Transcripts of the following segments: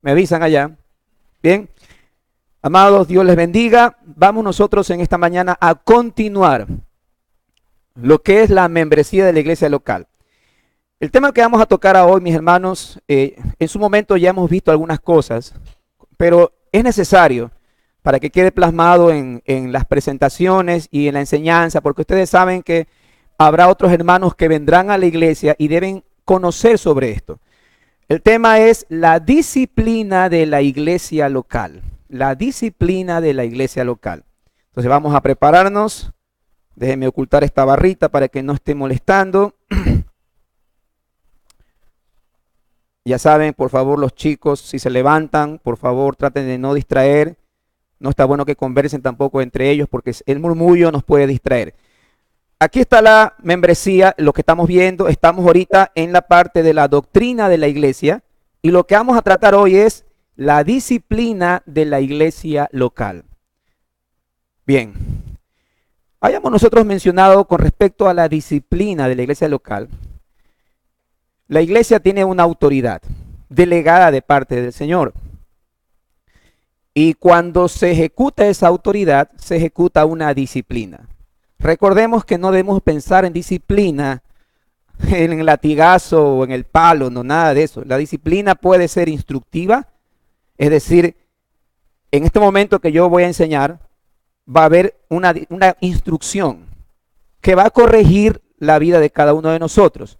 Me avisan allá. Bien. Amados, Dios les bendiga. Vamos nosotros en esta mañana a continuar lo que es la membresía de la iglesia local. El tema que vamos a tocar hoy, mis hermanos, en su momento ya hemos visto algunas cosas, pero es necesario para que quede plasmado en las presentaciones y en la enseñanza, porque ustedes saben que habrá otros hermanos que vendrán a la iglesia y deben conocer sobre esto. El tema es la disciplina de la iglesia local. La disciplina de la iglesia local. Entonces vamos a prepararnos. Déjenme ocultar esta barrita para que no esté molestando. Ya saben, por favor, los chicos, si se levantan, por favor, traten de no distraer. No está bueno que conversen tampoco entre ellos porque el murmullo nos puede distraer. Aquí está la membresía, lo que estamos viendo. Estamos ahorita en la parte de la doctrina de la iglesia. Y lo que vamos a tratar hoy es la disciplina de la iglesia local. Bien. Hayamos nosotros mencionado con respecto a la disciplina de la iglesia local. La iglesia tiene una autoridad delegada de parte del Señor. Y cuando se ejecuta esa autoridad, se ejecuta una disciplina. Recordemos que no debemos pensar en disciplina, en el latigazo o en el palo, no, nada de eso. La disciplina puede ser instructiva, es decir, en este momento que yo voy a enseñar, va a haber una instrucción que va a corregir la vida de cada uno de nosotros.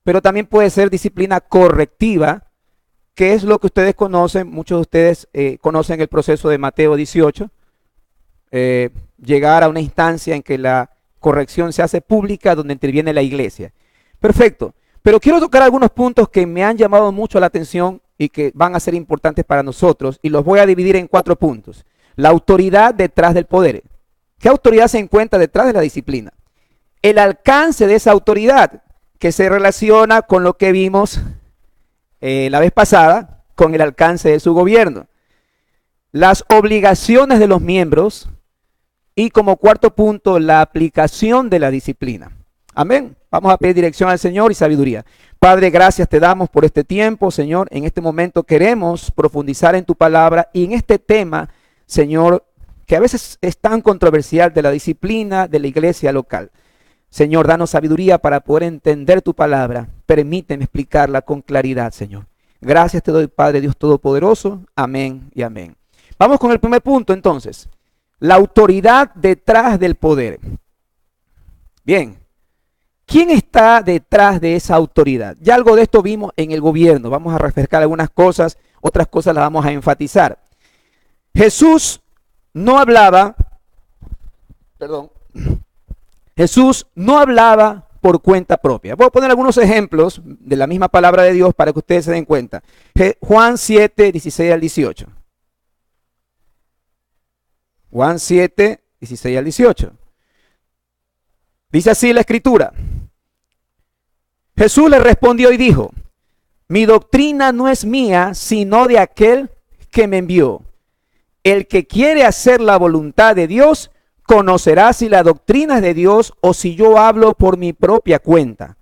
Pero también puede ser disciplina correctiva, que es lo que ustedes conocen, muchos de ustedes conocen el proceso de Mateo 18, llegar a una instancia en que la corrección se hace pública, donde interviene la iglesia. Perfecto, pero quiero tocar algunos puntos que me han llamado mucho la atención y que van a ser importantes para nosotros, y los voy a dividir en 4 puntos. La autoridad detrás del poder. ¿Qué autoridad se encuentra detrás de la disciplina? El alcance de esa autoridad, que se relaciona con lo que vimos la vez pasada, con el alcance de su gobierno. Las obligaciones de los miembros y como 4 punto, la aplicación de la disciplina. Amén. Vamos a pedir dirección al Señor y sabiduría. Padre, gracias te damos por este tiempo, Señor. En este momento queremos profundizar en tu palabra y en este tema, Señor, que a veces es tan controversial, de la disciplina de la iglesia local. Señor, danos sabiduría para poder entender tu palabra. Permíteme explicarla con claridad, Señor. Gracias te doy, Padre Dios Todopoderoso. Amén y amén. Vamos con el primer punto, entonces. La autoridad detrás del poder. Bien. ¿Quién está detrás de esa autoridad? Ya algo de esto vimos en el gobierno. Vamos a refrescar algunas cosas, otras cosas las vamos a enfatizar. Jesús no hablaba por cuenta propia. Voy a poner algunos ejemplos de la misma palabra de Dios para que ustedes se den cuenta. Juan 7, 16 al 18. Juan 7, 16 al 18. Dice así la escritura. Jesús le respondió y dijo: mi doctrina no es mía, sino de aquel que me envió. El que quiere hacer la voluntad de Dios, conocerá si la doctrina es de Dios o si yo hablo por mi propia cuenta.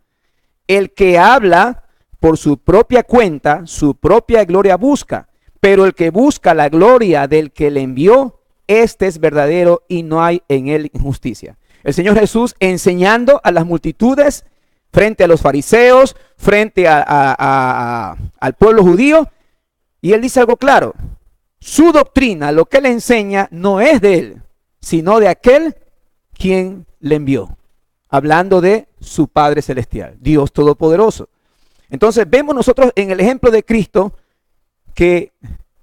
El que habla por su propia cuenta, su propia gloria busca. Pero el que busca la gloria del que le envió, este es verdadero y no hay en él injusticia. El Señor Jesús enseñando a las multitudes, frente a los fariseos, frente al pueblo judío. Y él dice algo claro. Su doctrina, lo que él enseña, no es de él, sino de aquel quien le envió. Hablando de su Padre Celestial, Dios Todopoderoso. Entonces vemos nosotros en el ejemplo de Cristo que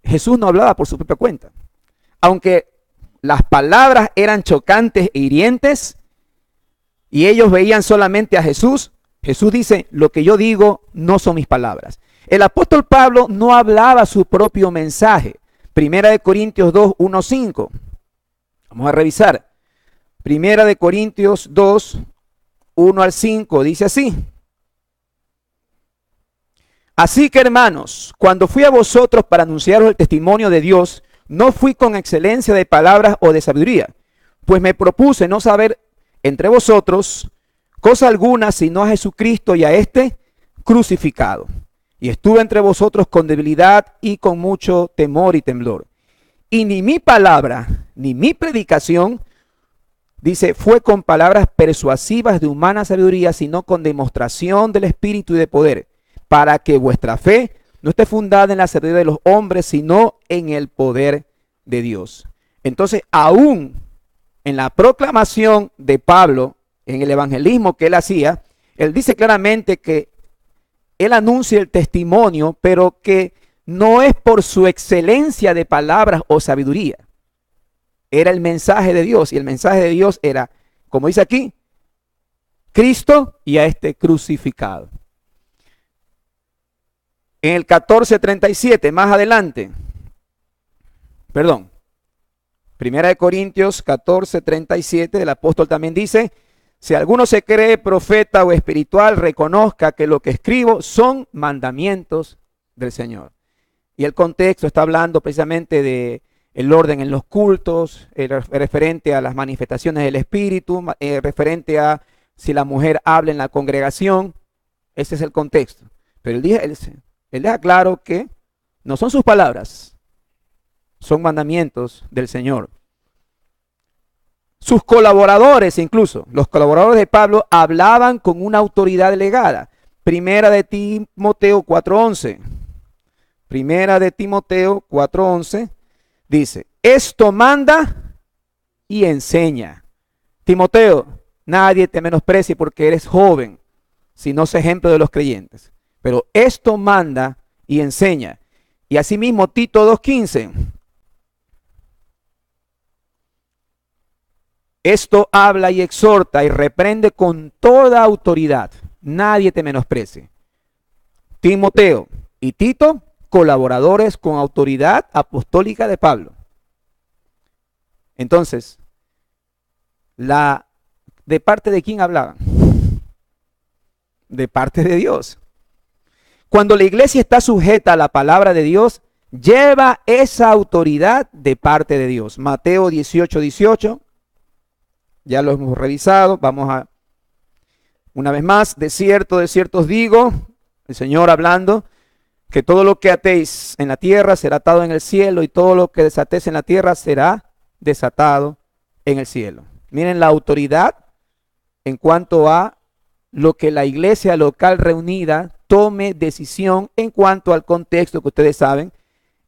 Jesús no hablaba por su propia cuenta. Aunque las palabras eran chocantes e hirientes y ellos veían solamente a Jesús, Jesús dice, lo que yo digo no son mis palabras. El apóstol Pablo no hablaba su propio mensaje. Primera de Corintios 2, 1, 5. Vamos a revisar. Primera de Corintios 2, 1 al 5, dice así. Así que, hermanos, cuando fui a vosotros para anunciaros el testimonio de Dios, no fui con excelencia de palabras o de sabiduría, pues me propuse no saber entre vosotros cosa alguna sino a Jesucristo y a este crucificado. y estuve entre vosotros con debilidad y con mucho temor y temblor. Y ni mi palabra, ni mi predicación, dice, fue con palabras persuasivas de humana sabiduría, sino con demostración del Espíritu y de poder, para que vuestra fe no esté fundada en la sabiduría de los hombres, sino en el poder de Dios. Entonces, aún en la proclamación de Pablo, en el evangelismo que él hacía, él dice claramente que él anuncia el testimonio, pero que no es por su excelencia de palabras o sabiduría. Era el mensaje de Dios, y el mensaje de Dios era, como dice aquí, Cristo y a este crucificado. En el 14:37, más adelante, perdón, 1 Corintios 14:37, el apóstol también dice, si alguno se cree profeta o espiritual, reconozca que lo que escribo son mandamientos del Señor. Y el contexto está hablando precisamente de el orden en los cultos, referente a las manifestaciones del Espíritu, referente a si la mujer habla en la congregación. Ese es el contexto. Pero él deja claro que no son sus palabras, son mandamientos del Señor. Sus colaboradores, incluso, los colaboradores de Pablo, hablaban con una autoridad delegada. Primera de Timoteo 4:11. Primera de Timoteo 4:11 dice, esto manda y enseña. Timoteo, nadie te menosprecie porque eres joven, sino sé ejemplo de los creyentes. Pero esto manda y enseña. Y asimismo Tito 2:15. Esto habla y exhorta y reprende con toda autoridad. Nadie te menosprecie. Timoteo y Tito, colaboradores con autoridad apostólica de Pablo. Entonces, ¿de parte de quién hablaban? De parte de Dios. Cuando la iglesia está sujeta a la palabra de Dios, lleva esa autoridad de parte de Dios. Mateo 18:18. Ya lo hemos revisado. Vamos a, una vez más, de cierto os digo, el Señor hablando, que todo lo que atéis en la tierra será atado en el cielo, y todo lo que desatéis en la tierra será desatado en el cielo. Miren la autoridad en cuanto a lo que la iglesia local reunida tome decisión en cuanto al contexto que ustedes saben,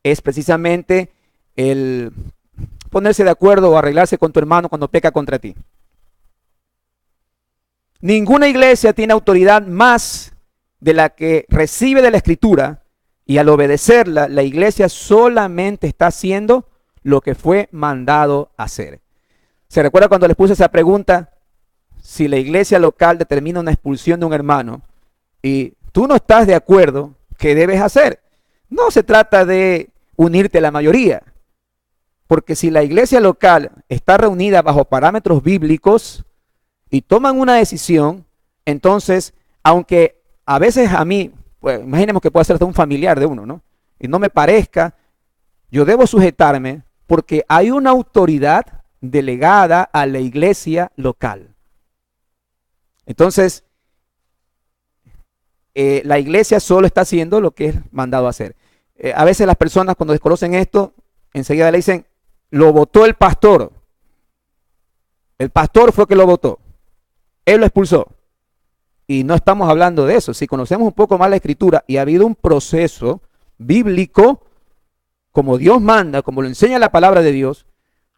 es precisamente el ponerse de acuerdo o arreglarse con tu hermano cuando peca contra ti. Ninguna iglesia tiene autoridad más de la que recibe de la Escritura, y al obedecerla, la iglesia solamente está haciendo lo que fue mandado hacer. ¿Se recuerda cuando les puse esa pregunta? Si la iglesia local determina una expulsión de un hermano y tú no estás de acuerdo, ¿qué debes hacer? No se trata de unirte a la mayoría, porque si la iglesia local está reunida bajo parámetros bíblicos y toman una decisión, entonces, aunque a veces a mí, pues, imaginemos que puede ser hasta un familiar de uno, ¿no? Y no me parezca, yo debo sujetarme porque hay una autoridad delegada a la iglesia local. Entonces, la iglesia solo está haciendo lo que es mandado a hacer. A veces las personas cuando desconocen esto, enseguida le dicen, lo votó el pastor. El pastor fue que lo votó. Él lo expulsó. Y no estamos hablando de eso. Si conocemos un poco más la Escritura y ha habido un proceso bíblico, como Dios manda, como lo enseña la palabra de Dios,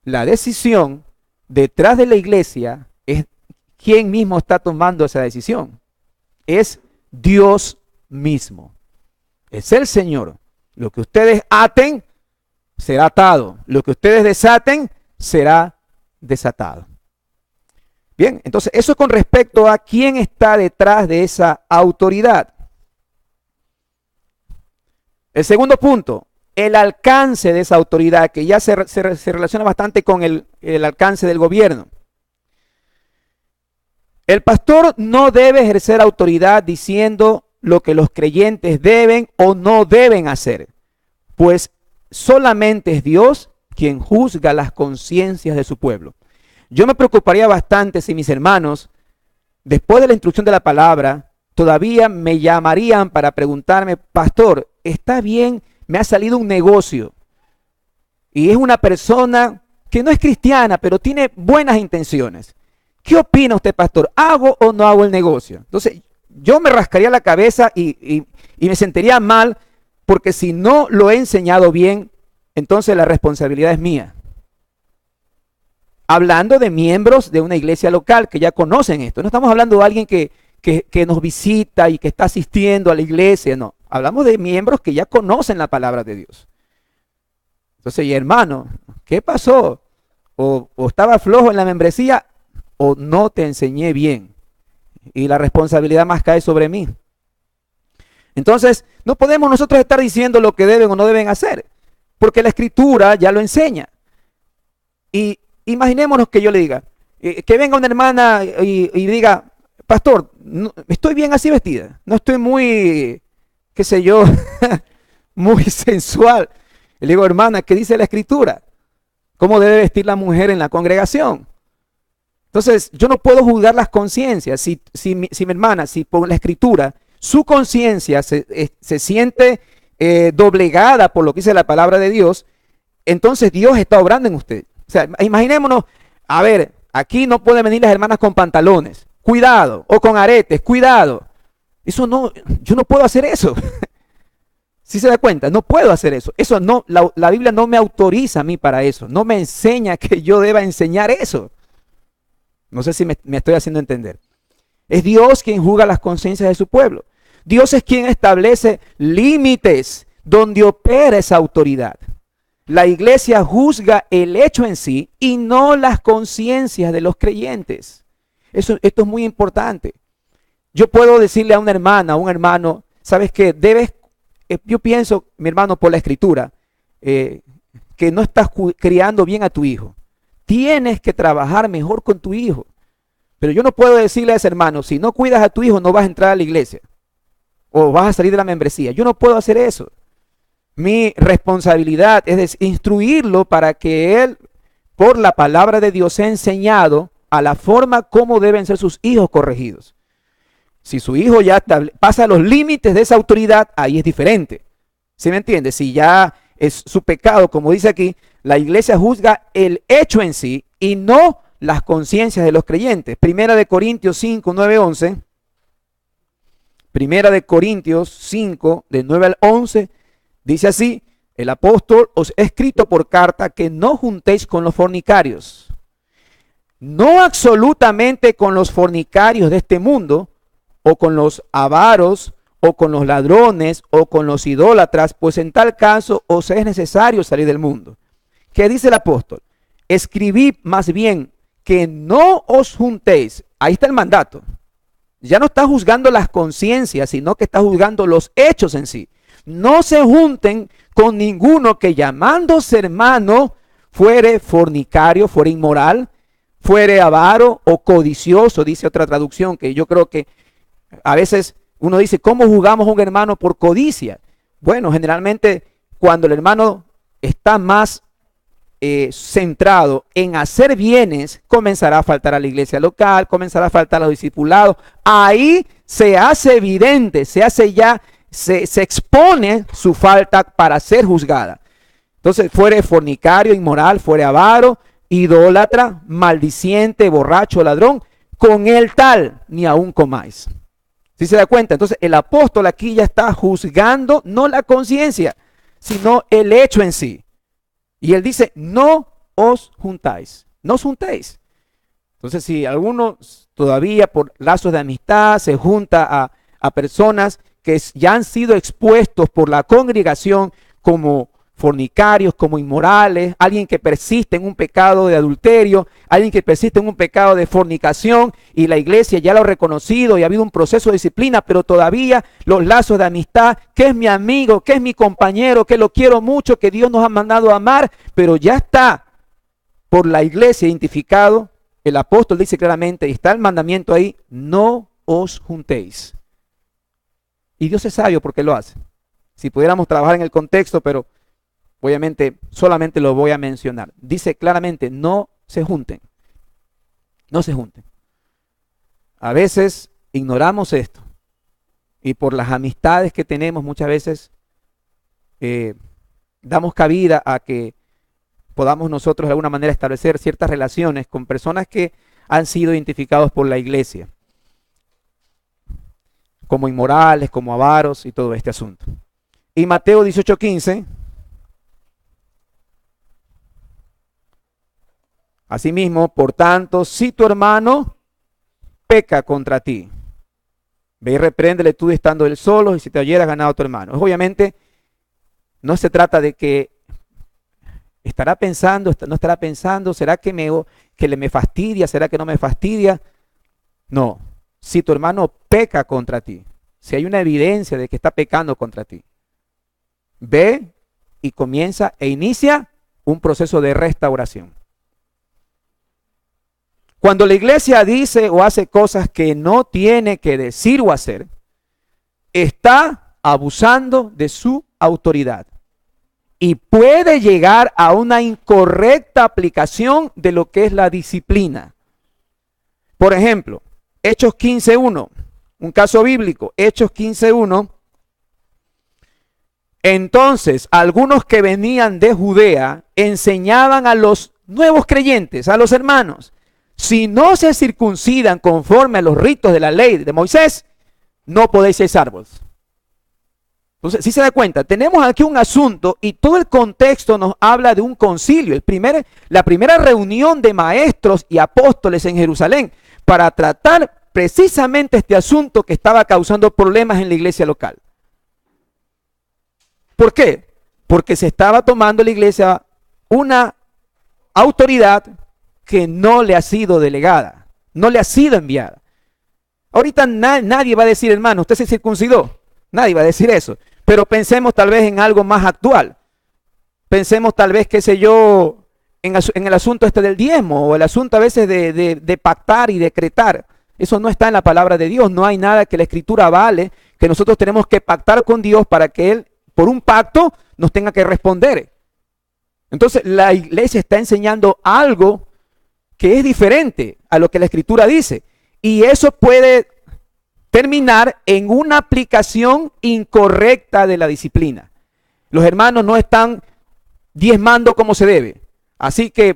la decisión detrás de la iglesia es quién mismo está tomando esa decisión. Es Dios mismo. Es el Señor. Lo que ustedes aten será atado. Lo que ustedes desaten será desatado. Bien, entonces eso con respecto a quién está detrás de esa autoridad. El segundo punto, el alcance de esa autoridad, que ya se relaciona bastante con el alcance del gobierno. El pastor no debe ejercer autoridad diciendo lo que los creyentes deben o no deben hacer, pues solamente es Dios quien juzga las conciencias de su pueblo. Yo me preocuparía bastante si mis hermanos, después de la instrucción de la palabra, todavía me llamarían para preguntarme, pastor, ¿está bien? Me ha salido un negocio y es una persona que no es cristiana, pero tiene buenas intenciones. ¿Qué opina usted, pastor? ¿Hago o no hago el negocio? Entonces, yo me rascaría la cabeza y me sentiría mal, porque si no lo he enseñado bien, entonces la responsabilidad es mía. Hablando de miembros de una iglesia local que ya conocen esto. No estamos hablando de alguien que nos visita y que está asistiendo a la iglesia, no. Hablamos de miembros que ya conocen la palabra de Dios. Entonces, y hermano, ¿qué pasó? O estaba flojo en la membresía o no te enseñé bien. Y la responsabilidad más cae sobre mí. Entonces, no podemos nosotros estar diciendo lo que deben o no deben hacer, porque la Escritura ya lo enseña. Y imaginémonos que yo le diga, que venga una hermana y diga, pastor, no, estoy bien así vestida, no estoy muy, qué sé yo, muy sensual. Le digo, hermana, ¿qué dice la Escritura? ¿Cómo debe vestir la mujer en la congregación? Entonces, yo no puedo juzgar las conciencias. Si mi hermana, si por la Escritura, su conciencia se siente doblegada por lo que dice la palabra de Dios, entonces Dios está obrando en usted. O sea, imaginémonos, a ver, aquí no pueden venir las hermanas con pantalones, cuidado, o con aretes, cuidado. Eso no, yo no puedo hacer eso. ¿Sí se da cuenta? No puedo hacer eso. Eso no, la Biblia no me autoriza a mí para eso. No me enseña que yo deba enseñar eso. No sé si me estoy haciendo entender. Es Dios quien juzga las conciencias de su pueblo. Dios es quien establece límites donde opera esa autoridad. La iglesia juzga el hecho en sí y no las conciencias de los creyentes. Esto es muy importante. Yo puedo decirle a una hermana, a un hermano, ¿sabes qué? Yo pienso, mi hermano, por la Escritura, que no estás criando bien a tu hijo. Tienes que trabajar mejor con tu hijo. Pero yo no puedo decirle a ese hermano, si no cuidas a tu hijo, no vas a entrar a la iglesia. O vas a salir de la membresía. Yo no puedo hacer eso. Mi responsabilidad es instruirlo para que él, por la palabra de Dios, sea enseñado a la forma como deben ser sus hijos corregidos. Si su hijo ya pasa los límites de esa autoridad, ahí es diferente. ¿Sí me entiende? Si ya es su pecado, como dice aquí, la iglesia juzga el hecho en sí y no las conciencias de los creyentes. Primera de Corintios 5, 9, 11. Primera de Corintios 5, de 9 al 11, dice así: el apóstol os he escrito por carta que no juntéis con los fornicarios. No absolutamente con los fornicarios de este mundo, o con los avaros, o con los ladrones, o con los idólatras, pues en tal caso os es necesario salir del mundo. ¿Qué dice el apóstol? Escribid más bien que no os juntéis. Ahí está el mandato. Ya no está juzgando las conciencias, sino que está juzgando los hechos en sí. No se junten con ninguno que llamándose hermano fuere fornicario, fuere inmoral, fuere avaro o codicioso, dice otra traducción, que yo creo que a veces uno dice, ¿cómo juzgamos a un hermano por codicia? Bueno, generalmente cuando el hermano está más centrado en hacer bienes, comenzará a faltar a la iglesia local, comenzará a faltar a los discipulados. Ahí se hace evidente, se expone su falta para ser juzgada. Entonces, fuere fornicario, inmoral, fuere avaro, idólatra, maldiciente, borracho, ladrón, con el tal ni aún comáis. ¿Sí se da cuenta? Entonces, el apóstol aquí ya está juzgando no la conciencia, sino el hecho en sí. Y él dice, no os juntáis, no os juntéis. Entonces, si alguno todavía por lazos de amistad se junta a personas que ya han sido expuestos por la congregación como fornicarios, como inmorales, alguien que persiste en un pecado de adulterio, alguien que persiste en un pecado de fornicación y la iglesia ya lo ha reconocido y ha habido un proceso de disciplina, pero todavía los lazos de amistad, que es mi amigo, que es mi compañero, que lo quiero mucho, que Dios nos ha mandado a amar, pero ya está por la iglesia identificado. El apóstol dice claramente, y está el mandamiento ahí, no os juntéis. Y Dios es sabio porque lo hace. Si pudiéramos trabajar en el contexto, pero obviamente solamente lo voy a mencionar. Dice claramente, no se junten. No se junten. A veces ignoramos esto. y por las amistades que tenemos muchas veces damos cabida a que podamos nosotros de alguna manera establecer ciertas relaciones con personas que han sido identificados por la iglesia como inmorales, como avaros y todo este asunto. Y Mateo 18:15, asimismo, por tanto, si tu hermano peca contra ti, ve y repréndele tú estando él solo, y si te oyeras ganado a tu hermano. Obviamente, no se trata de que estará pensando, no estará pensando, ¿será que me fastidia? ¿Será que no me fastidia? No, si tu hermano peca contra ti, si hay una evidencia de que está pecando contra ti, ve y comienza e inicia un proceso de restauración. Cuando la iglesia dice o hace cosas que no tiene que decir o hacer, está abusando de su autoridad y puede llegar a una incorrecta aplicación de lo que es la disciplina. Por ejemplo, Hechos 15:1, un caso bíblico, Hechos 15:1. Entonces, algunos que venían de Judea enseñaban a los nuevos creyentes, a los hermanos, si no se circuncidan conforme a los ritos de la ley de Moisés, no podéis ser salvos. Entonces, si se da cuenta, tenemos aquí un asunto y todo el contexto nos habla de un concilio, la primera reunión de maestros y apóstoles en Jerusalén para tratar precisamente este asunto que estaba causando problemas en la iglesia local. ¿Por qué? Porque se estaba tomando la iglesia una autoridad que no le ha sido delegada, no le ha sido enviada. Ahorita nadie va a decir, hermano, usted se circuncidó. Nadie va a decir eso. Pero pensemos tal vez en algo más actual. Pensemos tal vez, qué sé yo, en el asunto este del diezmo, o el asunto a veces de pactar y decretar. Eso no está en la palabra de Dios. No hay nada que la Escritura avale, que nosotros tenemos que pactar con Dios para que Él, por un pacto, nos tenga que responder. Entonces la iglesia está enseñando algo que es diferente a lo que la Escritura dice. Y eso puede terminar en una aplicación incorrecta de la disciplina. Los hermanos no están diezmando como se debe. Así que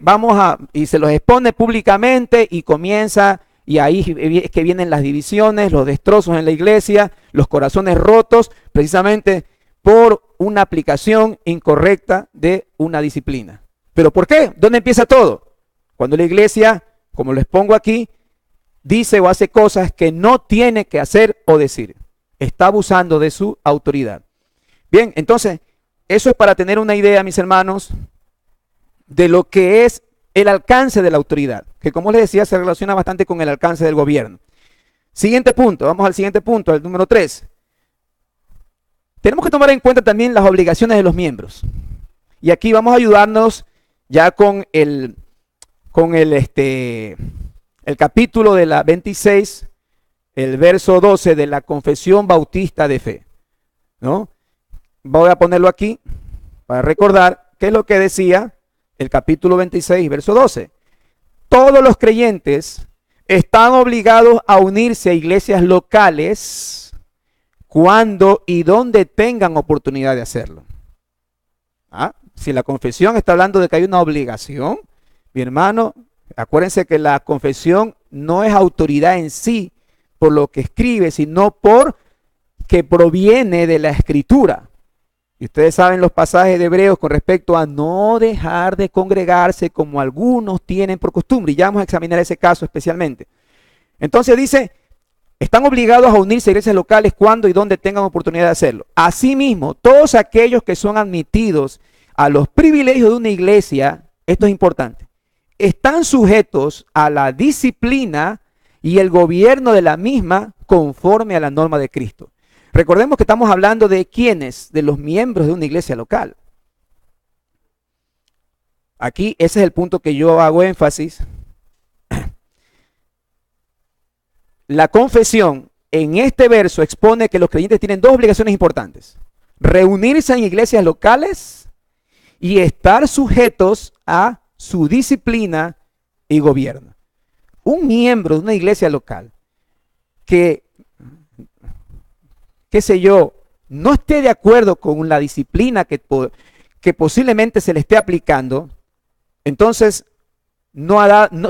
y se los expone públicamente y comienza, y ahí es que vienen las divisiones, los destrozos en la iglesia, los corazones rotos, precisamente por una aplicación incorrecta de una disciplina. ¿Pero por qué? ¿Dónde empieza todo? Cuando la iglesia, como les pongo aquí, dice o hace cosas que no tiene que hacer o decir. Está abusando de su autoridad. Bien, entonces, eso es para tener una idea, mis hermanos, de lo que es el alcance de la autoridad, que como les decía, se relaciona bastante con el alcance del gobierno. Siguiente punto, vamos al siguiente punto, el número 3. Tenemos que tomar en cuenta también las obligaciones de los miembros. Y aquí vamos a ayudarnos ya con el capítulo de la 26, el verso 12 de la Confesión Bautista de Fe, ¿no? Voy a ponerlo aquí para recordar qué es lo que decía el capítulo 26, verso 12. Todos los creyentes están obligados a unirse a iglesias locales cuando y donde tengan oportunidad de hacerlo. Si la confesión está hablando de que hay una obligación, mi hermano, acuérdense que la confesión no es autoridad en sí por lo que escribe, sino por que proviene de la Escritura. Y ustedes saben los pasajes de Hebreos con respecto a no dejar de congregarse como algunos tienen por costumbre. Y ya vamos a examinar ese caso especialmente. Entonces dice, están obligados a unirse a iglesias locales cuando y donde tengan oportunidad de hacerlo. Asimismo, todos aquellos que son admitidos a los privilegios de una iglesia, esto es importante, están sujetos a la disciplina y el gobierno de la misma conforme a la norma de Cristo. Recordemos que estamos hablando de quiénes, de los miembros de una iglesia local. Aquí ese es el punto que yo hago énfasis. La confesión en este verso expone que los creyentes tienen dos obligaciones importantes: reunirse en iglesias locales y estar sujetos a su disciplina y gobierno. Un miembro de una iglesia local que qué sé yo, no esté de acuerdo con la disciplina que posiblemente se le esté aplicando, entonces no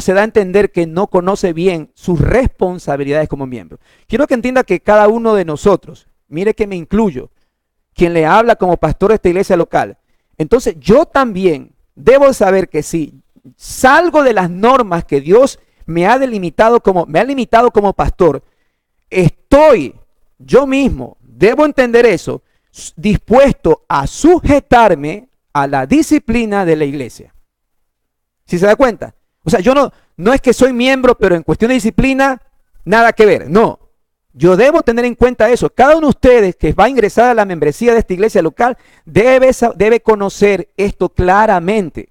se da a entender que no conoce bien sus responsabilidades como miembro. Quiero que entienda que cada uno de nosotros, mire que me incluyo, quien le habla como pastor de esta iglesia local, entonces yo también debo saber que si salgo de las normas que Dios me ha limitado como pastor, yo mismo, debo entender eso, dispuesto a sujetarme a la disciplina de la iglesia. ¿Sí se da cuenta? O sea, yo no es que soy miembro, pero en cuestión de disciplina, nada que ver. No, yo debo tener en cuenta eso. Cada uno de ustedes que va a ingresar a la membresía de esta iglesia local debe conocer esto claramente.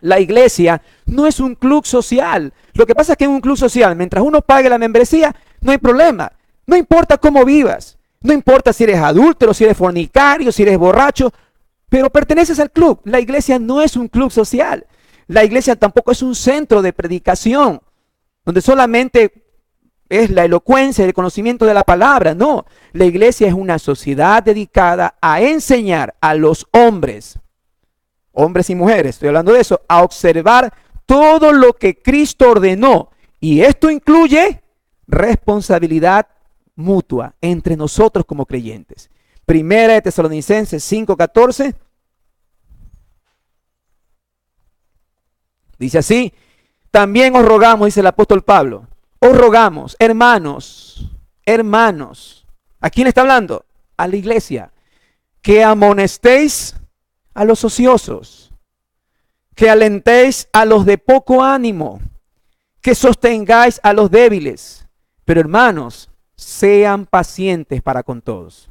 La iglesia no es un club social. Lo que pasa es que en un club social, mientras uno pague la membresía, no hay problema. No importa cómo vivas. No importa si eres adúltero, si eres fornicario, si eres borracho, pero perteneces al club. La iglesia no es un club social. La iglesia tampoco es un centro de predicación, donde solamente es la elocuencia y el conocimiento de la palabra. No, la iglesia es una sociedad dedicada a enseñar a los hombres y mujeres, estoy hablando de eso, a observar todo lo que Cristo ordenó. Y esto incluye responsabilidad mutua entre nosotros como creyentes. Primera de Tesalonicenses 5:14. Dice así: también os rogamos, dice el apóstol Pablo, os rogamos, hermanos, ¿a quién está hablando? A la iglesia, que amonestéis a los ociosos, que alentéis a los de poco ánimo, que sostengáis a los débiles, pero hermanos, sean pacientes para con todos.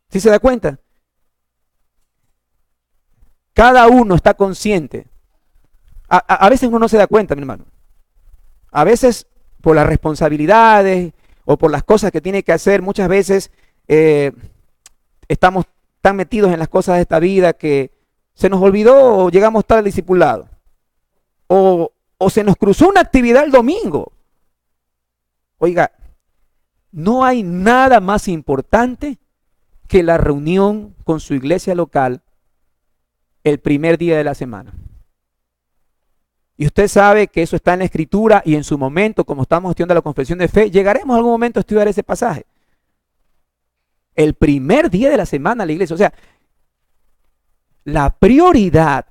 ¿Sí se da cuenta? Cada uno está consciente. A veces uno no se da cuenta, mi hermano. A veces por las responsabilidades o por las cosas que tiene que hacer, muchas veces estamos tan metidos en las cosas de esta vida que se nos olvidó o llegamos tarde al discipulado. O se nos cruzó una actividad el domingo. Oiga, no hay nada más importante que la reunión con su iglesia local el primer día de la semana. Y usted sabe que eso está en la Escritura y en su momento, como estamos estudiando la confesión de fe, llegaremos a algún momento a estudiar ese pasaje. El primer día de la semana la iglesia. O sea, la prioridad,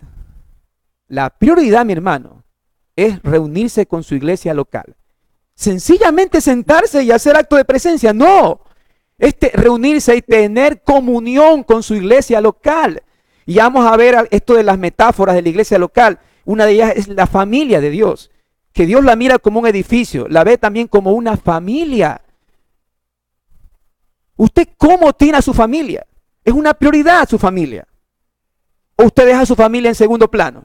mi hermano, es reunirse con su iglesia local. Sencillamente sentarse y hacer acto de presencia. No, reunirse y tener comunión con su iglesia local. Y vamos a ver esto de las metáforas de la iglesia local. Una de ellas es la familia de Dios, que Dios la mira como un edificio, la ve también como una familia. ¿Usted cómo tiene a su familia? ¿Es una prioridad su familia? ¿O usted deja a su familia en segundo plano?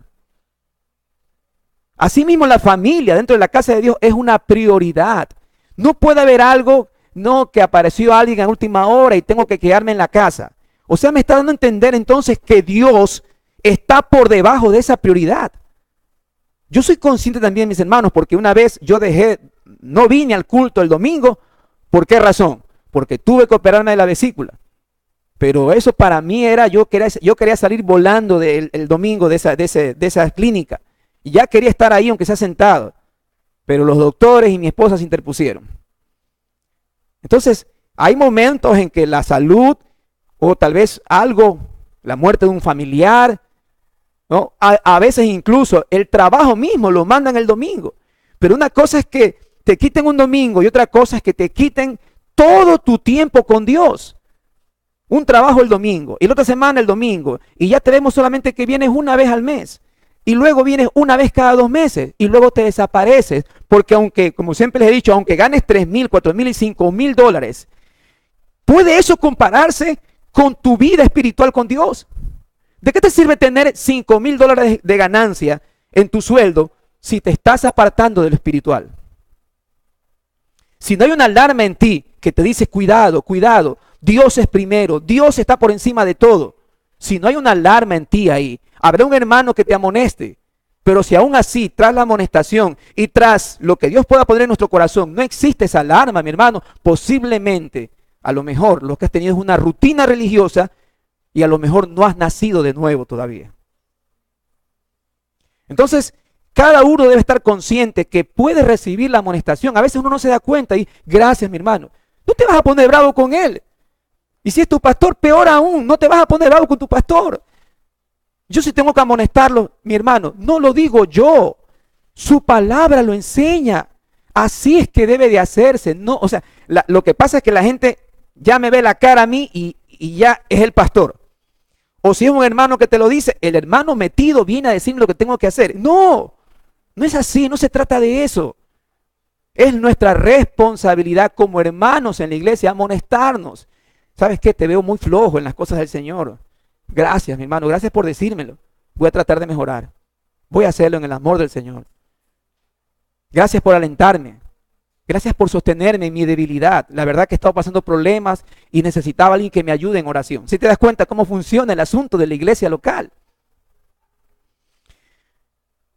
Asimismo, la familia dentro de la casa de Dios es una prioridad. No puede haber algo, no, que apareció alguien a última hora y tengo que quedarme en la casa. O sea, me está dando a entender entonces que Dios está por debajo de esa prioridad. Yo soy consciente también, mis hermanos, porque una vez no vine al culto el domingo. ¿Por qué razón? Porque tuve que operarme de la vesícula. Pero eso para mí era, yo quería salir volando el domingo de esa clínica. Y ya quería estar ahí aunque sea sentado. Pero los doctores y mi esposa se interpusieron. Entonces, hay momentos en que la salud o tal vez algo, la muerte de un familiar, ¿no? A veces incluso el trabajo mismo lo mandan el domingo. Pero una cosa es que te quiten un domingo y otra cosa es que te quiten todo tu tiempo con Dios. Un trabajo el domingo y la otra semana el domingo. Y ya tenemos solamente que vienes una vez al mes. Y luego vienes una vez cada 2 meses. Y luego te desapareces. Porque aunque, como siempre les he dicho, aunque ganes 3,000, 4,000 y 5,000 dólares, ¿puede eso compararse con tu vida espiritual con Dios? ¿De qué te sirve tener 5,000 dólares de ganancia en tu sueldo si te estás apartando de lo espiritual? Si no hay una alarma en ti que te dice cuidado, cuidado, Dios es primero, Dios está por encima de todo. Si no hay una alarma en ti ahí, habrá un hermano que te amoneste. Pero si aún así, tras la amonestación y tras lo que Dios pueda poner en nuestro corazón, no existe esa alarma, mi hermano, posiblemente A lo mejor lo que has tenido es una rutina religiosa y a lo mejor no has nacido de nuevo todavía. Entonces, cada uno debe estar consciente que puede recibir la amonestación. A veces uno no se da cuenta y gracias, mi hermano. No te vas a poner bravo con él. Y si es tu pastor, peor aún, no te vas a poner bravo con tu pastor. Yo sí tengo que amonestarlo, mi hermano. No lo digo yo. Su palabra lo enseña. Así es que debe de hacerse. No, o sea, lo que pasa es que la gente ya me ve la cara a mí y ya es el pastor. O si es un hermano que te lo dice, el hermano metido viene a decirme lo que tengo que hacer. No, no es así, no se trata de eso. Es nuestra responsabilidad como hermanos en la iglesia amonestarnos. ¿Sabes qué? Te veo muy flojo en las cosas del Señor. Gracias, mi hermano, gracias por decírmelo. Voy a tratar de mejorar. Voy a hacerlo en el amor del Señor. Gracias por alentarme. Gracias por sostenerme en mi debilidad. La verdad que he estado pasando problemas y necesitaba a alguien que me ayude en oración. Si te das cuenta cómo funciona el asunto de la iglesia local.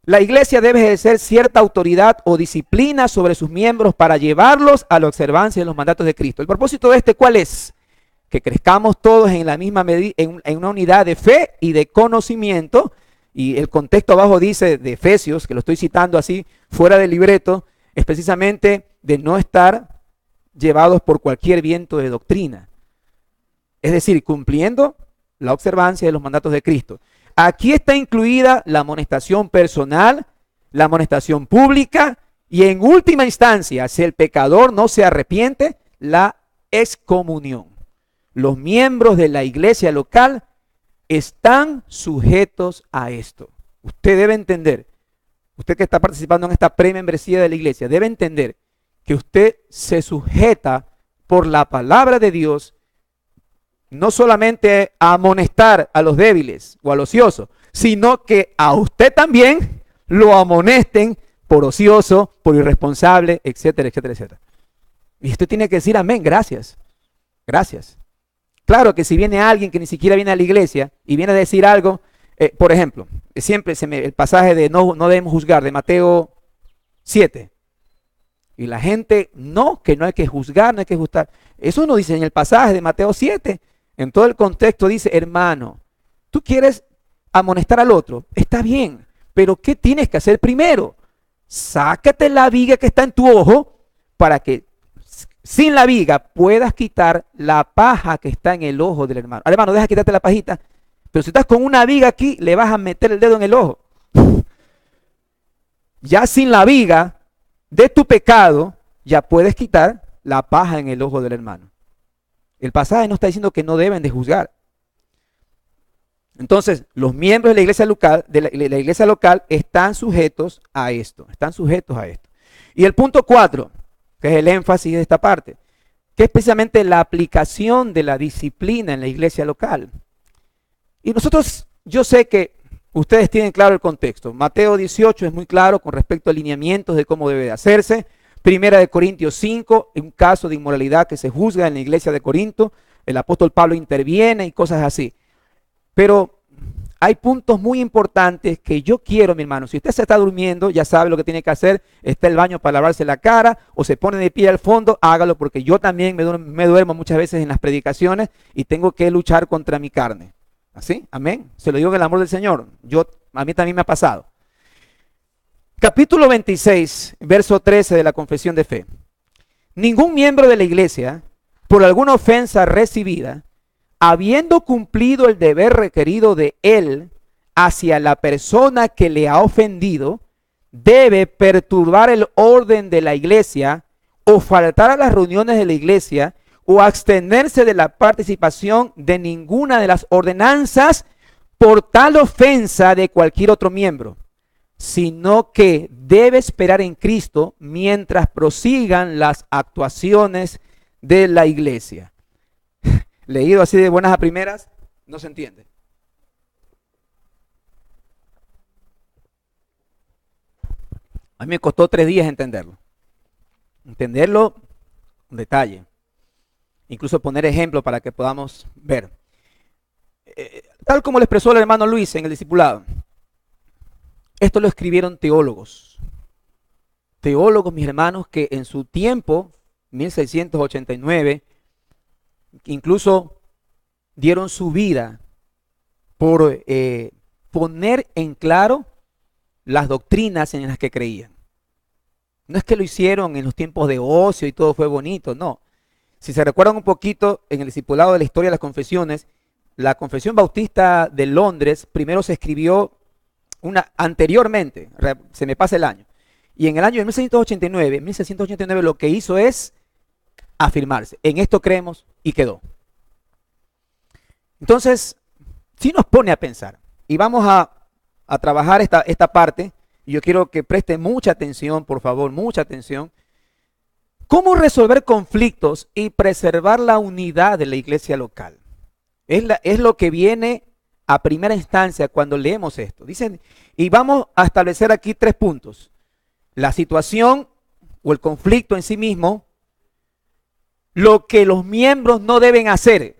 La iglesia debe ejercer cierta autoridad o disciplina sobre sus miembros para llevarlos a la observancia de los mandatos de Cristo. ¿El propósito de este cuál es? Que crezcamos todos en la misma medida, en una unidad de fe y de conocimiento. Y el contexto abajo dice de Efesios, que lo estoy citando así, fuera del libreto, es precisamente de no estar llevados por cualquier viento de doctrina. Es decir, cumpliendo la observancia de los mandatos de Cristo. Aquí está incluida la amonestación personal, la amonestación pública y en última instancia, si el pecador no se arrepiente, la excomunión. Los miembros de la iglesia local están sujetos a esto. Usted debe entender, usted que está participando en esta premembresía de la iglesia, debe entender que usted se sujeta por la palabra de Dios, no solamente a amonestar a los débiles o al ocioso, sino que a usted también lo amonesten por ocioso, por irresponsable, etcétera, etcétera, etcétera. Y usted tiene que decir amén, gracias, gracias. Claro que si viene alguien que ni siquiera viene a la iglesia y viene a decir algo, por ejemplo, siempre el pasaje de no debemos juzgar de Mateo 7. Y la gente, que no hay que juzgar, no hay que juzgar. Eso no dice en el pasaje de Mateo 7. En todo el contexto dice, hermano, tú quieres amonestar al otro, está bien, pero ¿qué tienes que hacer primero? Sácate la viga que está en tu ojo para que sin la viga puedas quitar la paja que está en el ojo del hermano. Hermano, deja quitarte la pajita, pero si estás con una viga aquí, le vas a meter el dedo en el ojo. Ya sin la viga de tu pecado, ya puedes quitar la paja en el ojo del hermano. El pasaje no está diciendo que no deben de juzgar. Entonces, los miembros de la iglesia local están sujetos a esto. Están sujetos a esto. Y el punto 4, que es el énfasis de esta parte, que es precisamente la aplicación de la disciplina en la iglesia local. Y nosotros, yo sé que ustedes tienen claro el contexto. Mateo 18 es muy claro con respecto a lineamientos de cómo debe de hacerse. Primera de Corintios 5, un caso de inmoralidad que se juzga en la iglesia de Corinto. El apóstol Pablo interviene y cosas así. Pero hay puntos muy importantes que yo quiero, mi hermano. Si usted se está durmiendo, ya sabe lo que tiene que hacer. Está el baño para lavarse la cara o se pone de pie al fondo, hágalo porque yo también me duermo muchas veces en las predicaciones y tengo que luchar contra mi carne. ¿Así? Amén. Se lo digo en el amor del Señor. A mí también me ha pasado. Capítulo 26, verso 13 de la Confesión de Fe. Ningún miembro de la iglesia, por alguna ofensa recibida, habiendo cumplido el deber requerido de él hacia la persona que le ha ofendido, debe perturbar el orden de la iglesia o faltar a las reuniones de la iglesia o abstenerse de la participación de ninguna de las ordenanzas por tal ofensa de cualquier otro miembro, sino que debe esperar en Cristo mientras prosigan las actuaciones de la iglesia. Leído así de buenas a primeras, no se entiende. A mí me costó 3 días entenderlo. Entenderlo con detalle. Incluso poner ejemplos para que podamos ver. Tal como lo expresó el hermano Luis en el discipulado. Esto lo escribieron teólogos. Teólogos, mis hermanos, que en su tiempo, 1689, incluso dieron su vida por poner en claro las doctrinas en las que creían. No es que lo hicieron en los tiempos de ocio y todo fue bonito, no. Si se recuerdan un poquito en el discipulado de la historia de las confesiones, la Confesión Bautista de Londres primero se escribió anteriormente, se me pasa el año, y en el año de 1689 lo que hizo es afirmarse, en esto creemos, y quedó. Entonces, sí nos pone a pensar, y vamos a trabajar esta parte, y yo quiero que preste mucha atención, por favor, mucha atención. ¿Cómo resolver conflictos y preservar la unidad de la iglesia local? Es lo que viene a primera instancia cuando leemos esto. Dicen, y vamos a establecer aquí 3 puntos. La situación o el conflicto en sí mismo, lo que los miembros no deben hacer,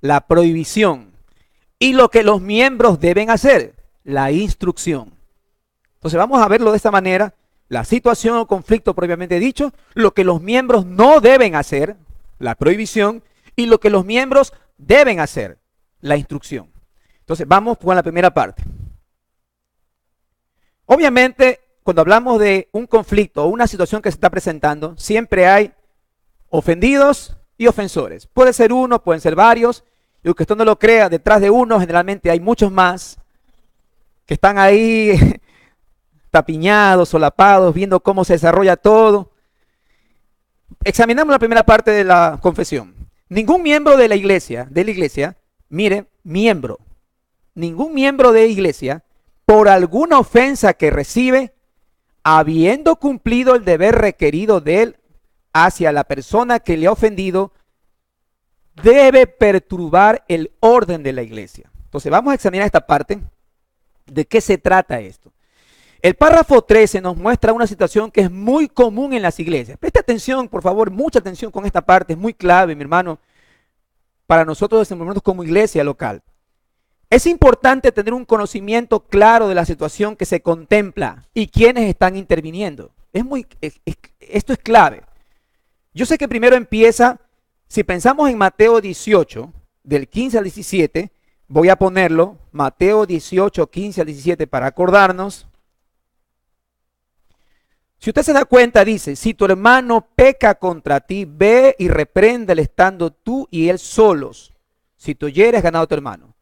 la prohibición, y lo que los miembros deben hacer, la instrucción. Entonces vamos a verlo de esta manera, la situación o conflicto propiamente dicho, lo que los miembros no deben hacer, la prohibición, y lo que los miembros deben hacer, la instrucción. Entonces vamos con la primera parte. Obviamente, cuando hablamos de un conflicto o una situación que se está presentando, siempre hay ofendidos y ofensores. Puede ser uno, pueden ser varios, y aunque usted no lo crea, detrás de uno generalmente hay muchos más que están ahí tapiñados, solapados, viendo cómo se desarrolla todo. Examinamos la primera parte de la confesión. Ningún miembro de la iglesia, mire, ningún miembro de iglesia, por alguna ofensa que recibe, habiendo cumplido el deber requerido de él hacia la persona que le ha ofendido, debe perturbar el orden de la iglesia. Entonces vamos a examinar esta parte. ¿De qué se trata esto? El párrafo 13 nos muestra una situación que es muy común en las iglesias. Presta atención, por favor, mucha atención con esta parte, es muy clave, mi hermano, para nosotros desenvolvernos como iglesia local. Es importante tener un conocimiento claro de la situación que se contempla y quiénes están interviniendo. Esto es clave. Yo sé que primero empieza, si pensamos en Mateo 18, del 15 al 17, voy a ponerlo, Mateo 18, 15 al 17, para acordarnos. Si usted se da cuenta, dice, si tu hermano peca contra ti, ve y repréndele estando tú y él solos. Si tú oyeres, ganado a tu hermano.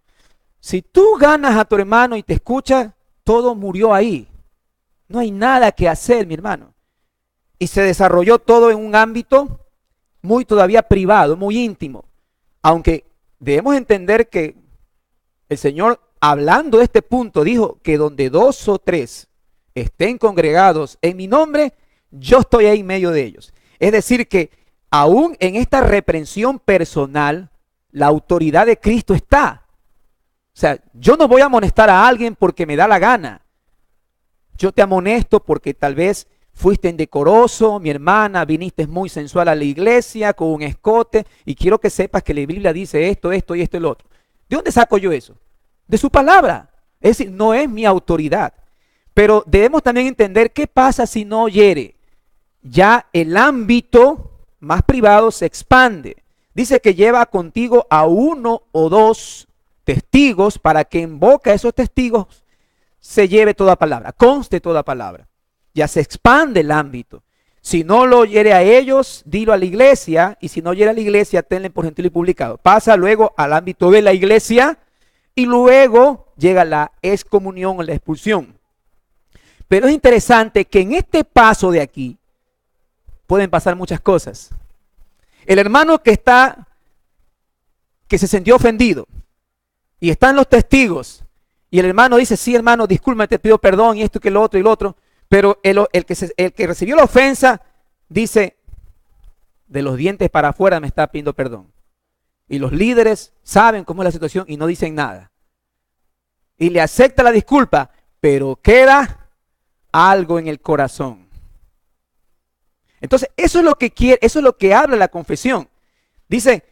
Si tú ganas a tu hermano y te escucha, todo murió ahí. No hay nada que hacer, mi hermano. Y se desarrolló todo en un ámbito muy todavía privado, muy íntimo. Aunque debemos entender que el Señor, hablando de este punto, dijo que donde 2 o 3 estén congregados en mi nombre, yo estoy ahí en medio de ellos. Es decir que aún en esta reprensión personal, la autoridad de Cristo está. O sea, yo no voy a amonestar a alguien porque me da la gana. Yo te amonesto porque tal vez fuiste indecoroso, mi hermana, viniste muy sensual a la iglesia con un escote y quiero que sepas que la Biblia dice esto, esto y esto y lo otro. ¿De dónde saco yo eso? De su palabra. Es decir, no es mi autoridad. Pero debemos también entender qué pasa si no oyere. Ya el ámbito más privado se expande. Dice que lleva contigo a 1 o 2 testigos para que en boca de esos testigos se lleve toda palabra, conste toda palabra. Ya se expande el ámbito. Si no lo oyere a ellos, dilo a la iglesia, y si no oyere a la iglesia, tenle por gentil y publicado. Pasa luego al ámbito de la iglesia y luego llega la excomunión o la expulsión. Pero es interesante que en este paso de aquí pueden pasar muchas cosas. El hermano que se sintió ofendido y están los testigos y el hermano dice, sí hermano, discúlpame, te pido perdón y esto que lo otro y lo otro. Pero el que recibió la ofensa dice, de los dientes para afuera me está pidiendo perdón. Y los líderes saben cómo es la situación y no dicen nada. Y le acepta la disculpa, pero queda algo en el corazón. Entonces, eso es lo que habla la confesión. Dice,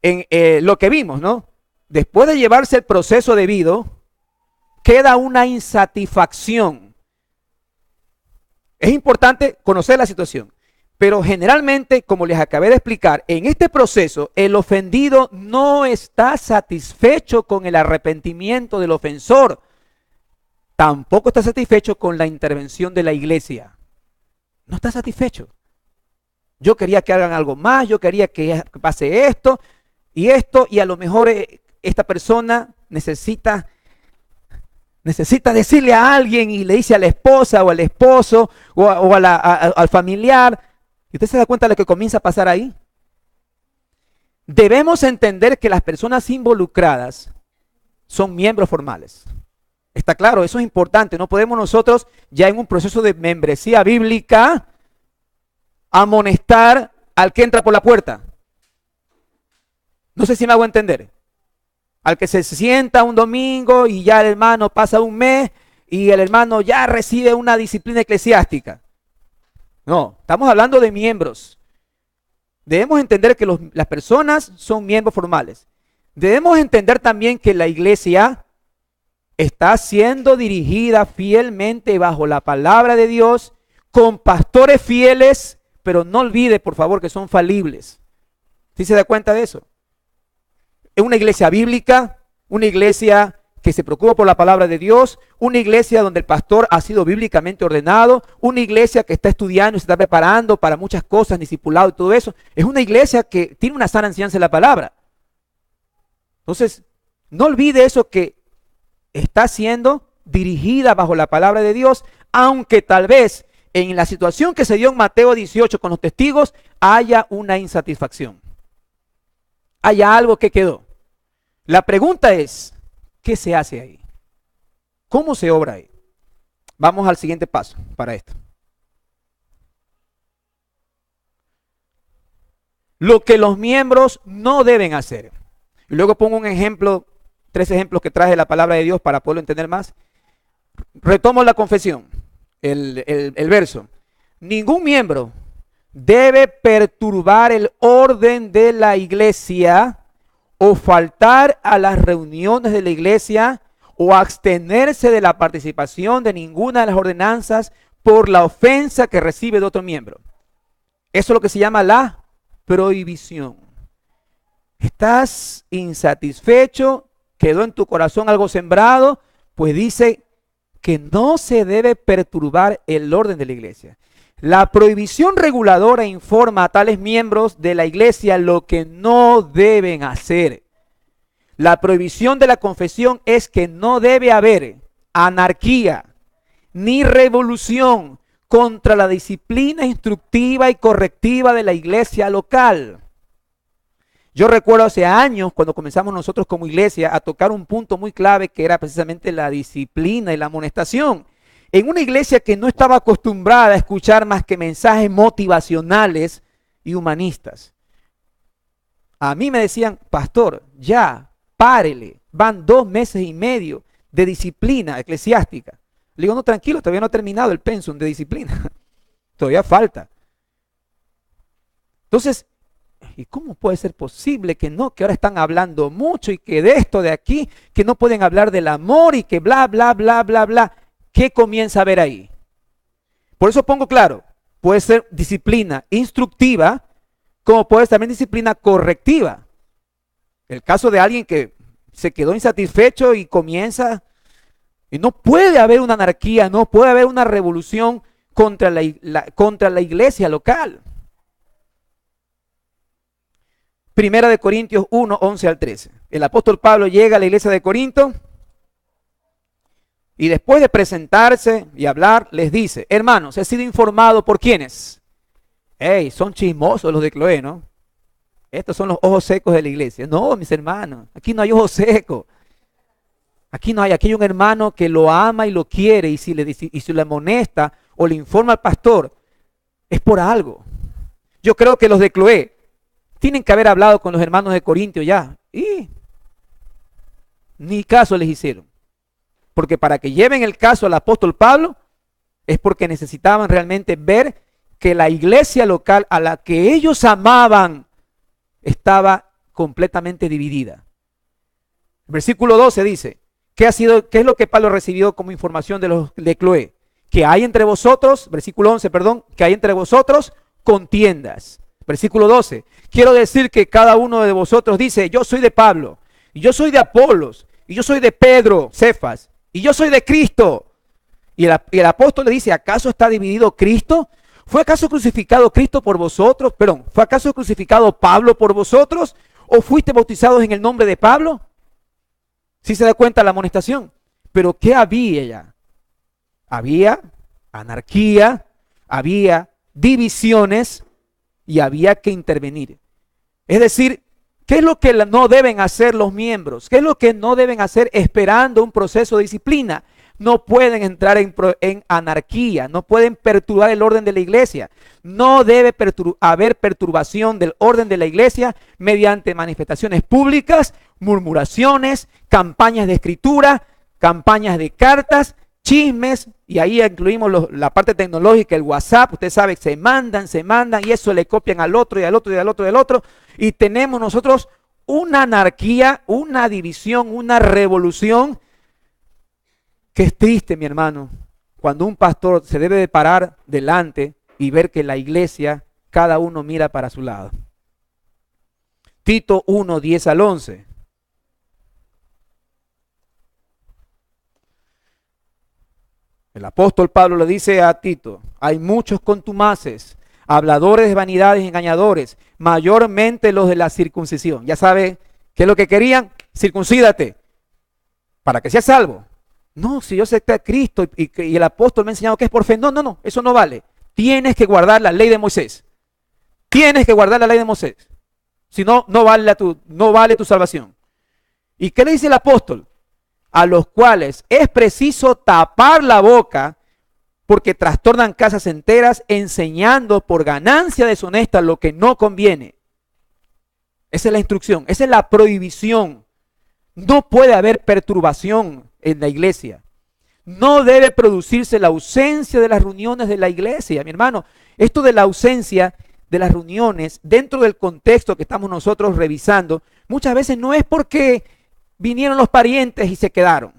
en lo que vimos, ¿no? Después de llevarse el proceso debido, queda una insatisfacción. Es importante conocer la situación. Pero generalmente, como les acabé de explicar, en este proceso el ofendido no está satisfecho con el arrepentimiento del ofensor. Tampoco está satisfecho con la intervención de la iglesia. No está satisfecho. Yo quería que hagan algo más, yo quería que pase esto, y a lo mejor esta persona necesita decirle a alguien y le dice a la esposa o al esposo o al familiar. ¿Y usted se da cuenta de lo que comienza a pasar ahí? Debemos entender que las personas involucradas son miembros formales. Está claro, eso es importante. No podemos nosotros, ya en un proceso de membresía bíblica, amonestar al que entra por la puerta. No sé si me hago entender. Al que se sienta un domingo y ya el hermano pasa un mes y el hermano ya recibe una disciplina eclesiástica. No, estamos hablando de miembros. Debemos entender que las personas son miembros formales. Debemos entender también que la iglesia está siendo dirigida fielmente bajo la palabra de Dios, con pastores fieles, pero no olvide, por favor, que son falibles. ¿Sí se da cuenta de eso? Es una iglesia bíblica, una iglesia que se preocupa por la palabra de Dios, una iglesia donde el pastor ha sido bíblicamente ordenado, una iglesia que está estudiando y se está preparando para muchas cosas, discipulado y todo eso. Es una iglesia que tiene una sana enseñanza de la palabra. Entonces, no olvide eso, que está siendo dirigida bajo la palabra de Dios, aunque tal vez en la situación que se dio en Mateo 18 con los testigos haya una insatisfacción. Haya algo que quedó. La pregunta es, ¿qué se hace ahí? ¿Cómo se obra ahí? Vamos al siguiente paso para esto. Lo que los miembros no deben hacer. Y luego pongo un ejemplo, 3 ejemplos que traje de la palabra de Dios para poderlo entender más. Retomo la confesión, el verso. Ningún miembro debe perturbar el orden de la iglesia o faltar a las reuniones de la iglesia o abstenerse de la participación de ninguna de las ordenanzas por la ofensa que recibe de otro miembro. Eso es lo que se llama la prohibición. ¿Estás insatisfecho? ¿Quedó en tu corazón algo sembrado? Pues dice que no se debe perturbar el orden de la iglesia. La prohibición reguladora informa a tales miembros de la iglesia lo que no deben hacer. La prohibición de la confesión es que no debe haber anarquía ni revolución contra la disciplina instructiva y correctiva de la iglesia local. Yo recuerdo hace años cuando comenzamos nosotros como iglesia a tocar un punto muy clave que era precisamente la disciplina y la amonestación. En una iglesia que no estaba acostumbrada a escuchar más que mensajes motivacionales y humanistas. A mí me decían, pastor, ya, párele, van 2 meses y medio de disciplina eclesiástica. Le digo, no, tranquilo, todavía no ha terminado el pensum de disciplina. Todavía falta. Entonces, ¿y cómo puede ser posible que no? Que ahora están hablando mucho y que de esto, de aquí, que no pueden hablar del amor y que bla, bla, bla, bla, bla. ¿Qué comienza a ver ahí? Por eso pongo claro, puede ser disciplina instructiva, como puede ser también disciplina correctiva. El caso de alguien que se quedó insatisfecho y comienza, y no puede haber una anarquía, no puede haber una revolución contra la iglesia local. Primera de Corintios 1, 11 al 13. El apóstol Pablo llega a la iglesia de Corinto y después de presentarse y hablar, les dice, hermanos, he sido informado por ¿quiénes? Hey, son chismosos los de Cloé, ¿no? Estos son los ojos secos de la iglesia. No, mis hermanos, aquí no hay ojos secos. Aquí no hay, aquí hay un hermano que lo ama y lo quiere y si le amonesta o le informa al pastor, es por algo. Yo creo que los de Cloé tienen que haber hablado con los hermanos de Corintio ya y ni caso les hicieron. Porque para que lleven el caso al apóstol Pablo es porque necesitaban realmente ver que la iglesia local a la que ellos amaban estaba completamente dividida. Versículo 12 dice, ¿qué es lo que Pablo recibió como información de los de Cloé? Que hay entre vosotros, versículo 11, perdón, que hay entre vosotros contiendas. Versículo 12. Quiero decir que cada uno de vosotros dice, yo soy de Pablo, y yo soy de Apolos, y yo soy de Pedro, Cefas, y yo soy de Cristo. Y el apóstol le dice, ¿acaso está dividido Cristo? ¿Fue acaso crucificado Cristo por vosotros? Perdón, ¿fue acaso crucificado Pablo por vosotros? ¿O fuiste bautizados en el nombre de Pablo? ¿Sí se da cuenta la amonestación? Pero ¿qué había ya? Había anarquía, había divisiones y había que intervenir. Es decir, ¿qué es lo que no deben hacer los miembros? ¿Qué es lo que no deben hacer esperando un proceso de disciplina? No pueden entrar en anarquía, no pueden perturbar el orden de la iglesia. No debe haber perturbación del orden de la iglesia mediante manifestaciones públicas, murmuraciones, campañas de escritura, campañas de cartas, chismes, y ahí incluimos la parte tecnológica, el WhatsApp. Usted sabe, se mandan y eso le copian al otro y al otro y al otro y al otro. Y tenemos nosotros una anarquía, una división, una revolución. Que es triste, mi hermano, cuando un pastor se debe de parar delante y ver que la iglesia, cada uno mira para su lado. Tito 1, 10 al 11. El apóstol Pablo le dice a Tito, hay muchos contumaces, habladores de vanidades y engañadores, mayormente los de la circuncisión. Ya sabe, ¿qué es lo que querían? Circuncídate, para que seas salvo. No, si yo acepté a Cristo y el apóstol me ha enseñado que es por fe. No, eso no vale. Tienes que guardar la ley de Moisés. Tienes que guardar la ley de Moisés. Si no, no vale tu salvación. ¿Y qué le dice el apóstol? A los cuales es preciso tapar la boca porque trastornan casas enteras enseñando por ganancia deshonesta lo que no conviene. Esa es la instrucción, esa es la prohibición. No puede haber perturbación en la iglesia. No debe producirse la ausencia de las reuniones de la iglesia, mi hermano. Esto de la ausencia de las reuniones dentro del contexto que estamos nosotros revisando, muchas veces no es porque vinieron los parientes y se quedaron.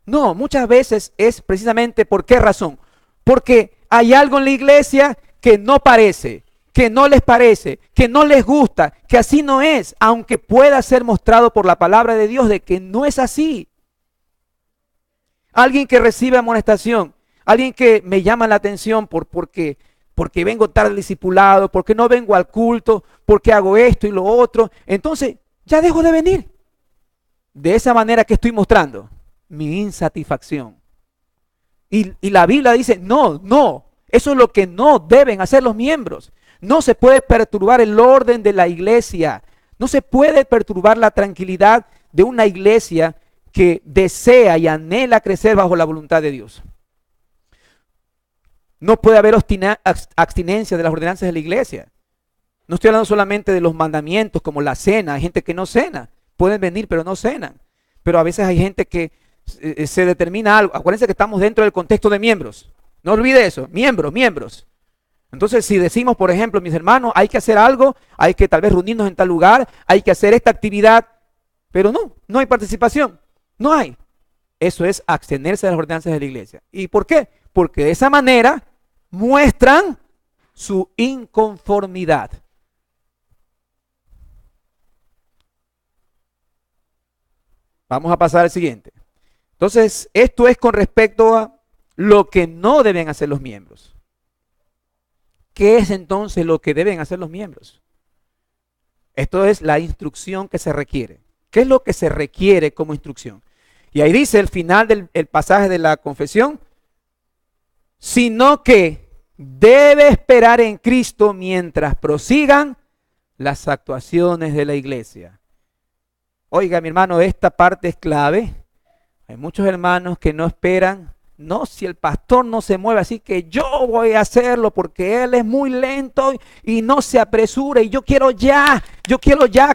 No, muchas veces es precisamente ¿por qué razón? Porque hay algo en la iglesia que no parece, que no les parece, que no les gusta, que así no es, aunque pueda ser mostrado por la palabra de Dios de que no es así. Alguien que recibe amonestación, alguien que me llama la atención porque vengo tarde al discipulado, porque no vengo al culto, porque hago esto y lo otro, entonces ya dejo de venir. De esa manera que estoy mostrando mi insatisfacción. Y la Biblia dice, no, eso es lo que no deben hacer los miembros. No se puede perturbar el orden de la iglesia. No se puede perturbar la tranquilidad de una iglesia que desea y anhela crecer bajo la voluntad de Dios. No puede haber abstinencia de las ordenanzas de la iglesia. No estoy hablando solamente de los mandamientos como la cena. Hay gente que no cena. Pueden venir pero no cenan. Pero a veces hay gente que se determina algo. Acuérdense que estamos dentro del contexto de miembros. No olvide eso. Miembros. Entonces, si decimos, por ejemplo, mis hermanos, hay que hacer algo, hay que tal vez reunirnos en tal lugar, hay que hacer esta actividad, pero no hay participación. No hay. Eso es abstenerse de las ordenanzas de la iglesia. ¿Y por qué? Porque de esa manera muestran su inconformidad. Vamos a pasar al siguiente. Entonces, esto es con respecto a lo que no deben hacer los miembros. ¿Qué es entonces lo que deben hacer los miembros? Esto es la instrucción que se requiere. ¿Qué es lo que se requiere como instrucción? Y ahí dice el final del pasaje de la confesión, sino que debe esperar en Cristo mientras prosigan las actuaciones de la iglesia. Oiga, mi hermano, esta parte es clave. Hay muchos hermanos que no esperan. No, si el pastor no se mueve, así que yo voy a hacerlo porque él es muy lento y no se apresura y yo quiero ya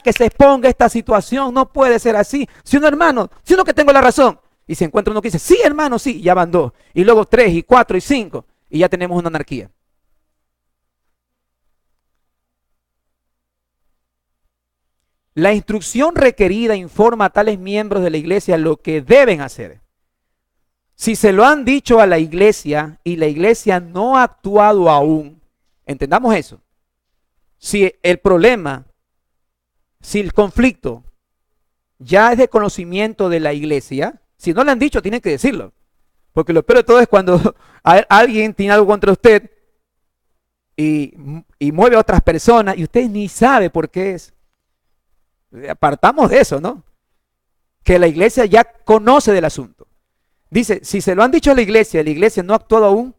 que se exponga esta situación. No puede ser así. Si uno, hermano, si uno que tengo la razón y se encuentra uno que dice, sí, hermano, sí, ya van 2 y luego 3 y 4 y 5 y ya tenemos una anarquía. La instrucción requerida informa a tales miembros de la iglesia lo que deben hacer. Si se lo han dicho a la iglesia y la iglesia no ha actuado aún, entendamos eso. Si el problema, si el conflicto ya es de conocimiento de la iglesia, si no le han dicho, tienen que decirlo. Porque lo peor de todo es cuando alguien tiene algo contra usted y mueve a otras personas y usted ni sabe por qué es. Apartamos de eso, ¿no? Que la iglesia ya conoce del asunto. Dice, si se lo han dicho a la iglesia no ha actuado aún,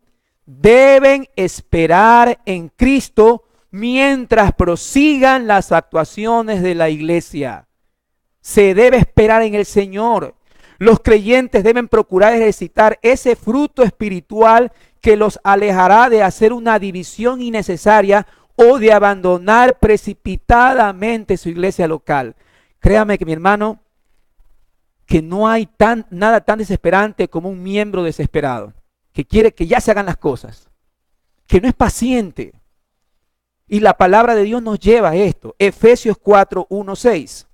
deben esperar en Cristo mientras prosigan las actuaciones de la iglesia. Se debe esperar en el Señor. Los creyentes deben procurar ejercitar ese fruto espiritual que los alejará de hacer una división innecesaria o de abandonar precipitadamente su iglesia local. Créame que mi hermano, que no hay nada tan desesperante como un miembro desesperado, que quiere que ya se hagan las cosas, que no es paciente. Y la palabra de Dios nos lleva a esto. Efesios 4, 1, 6.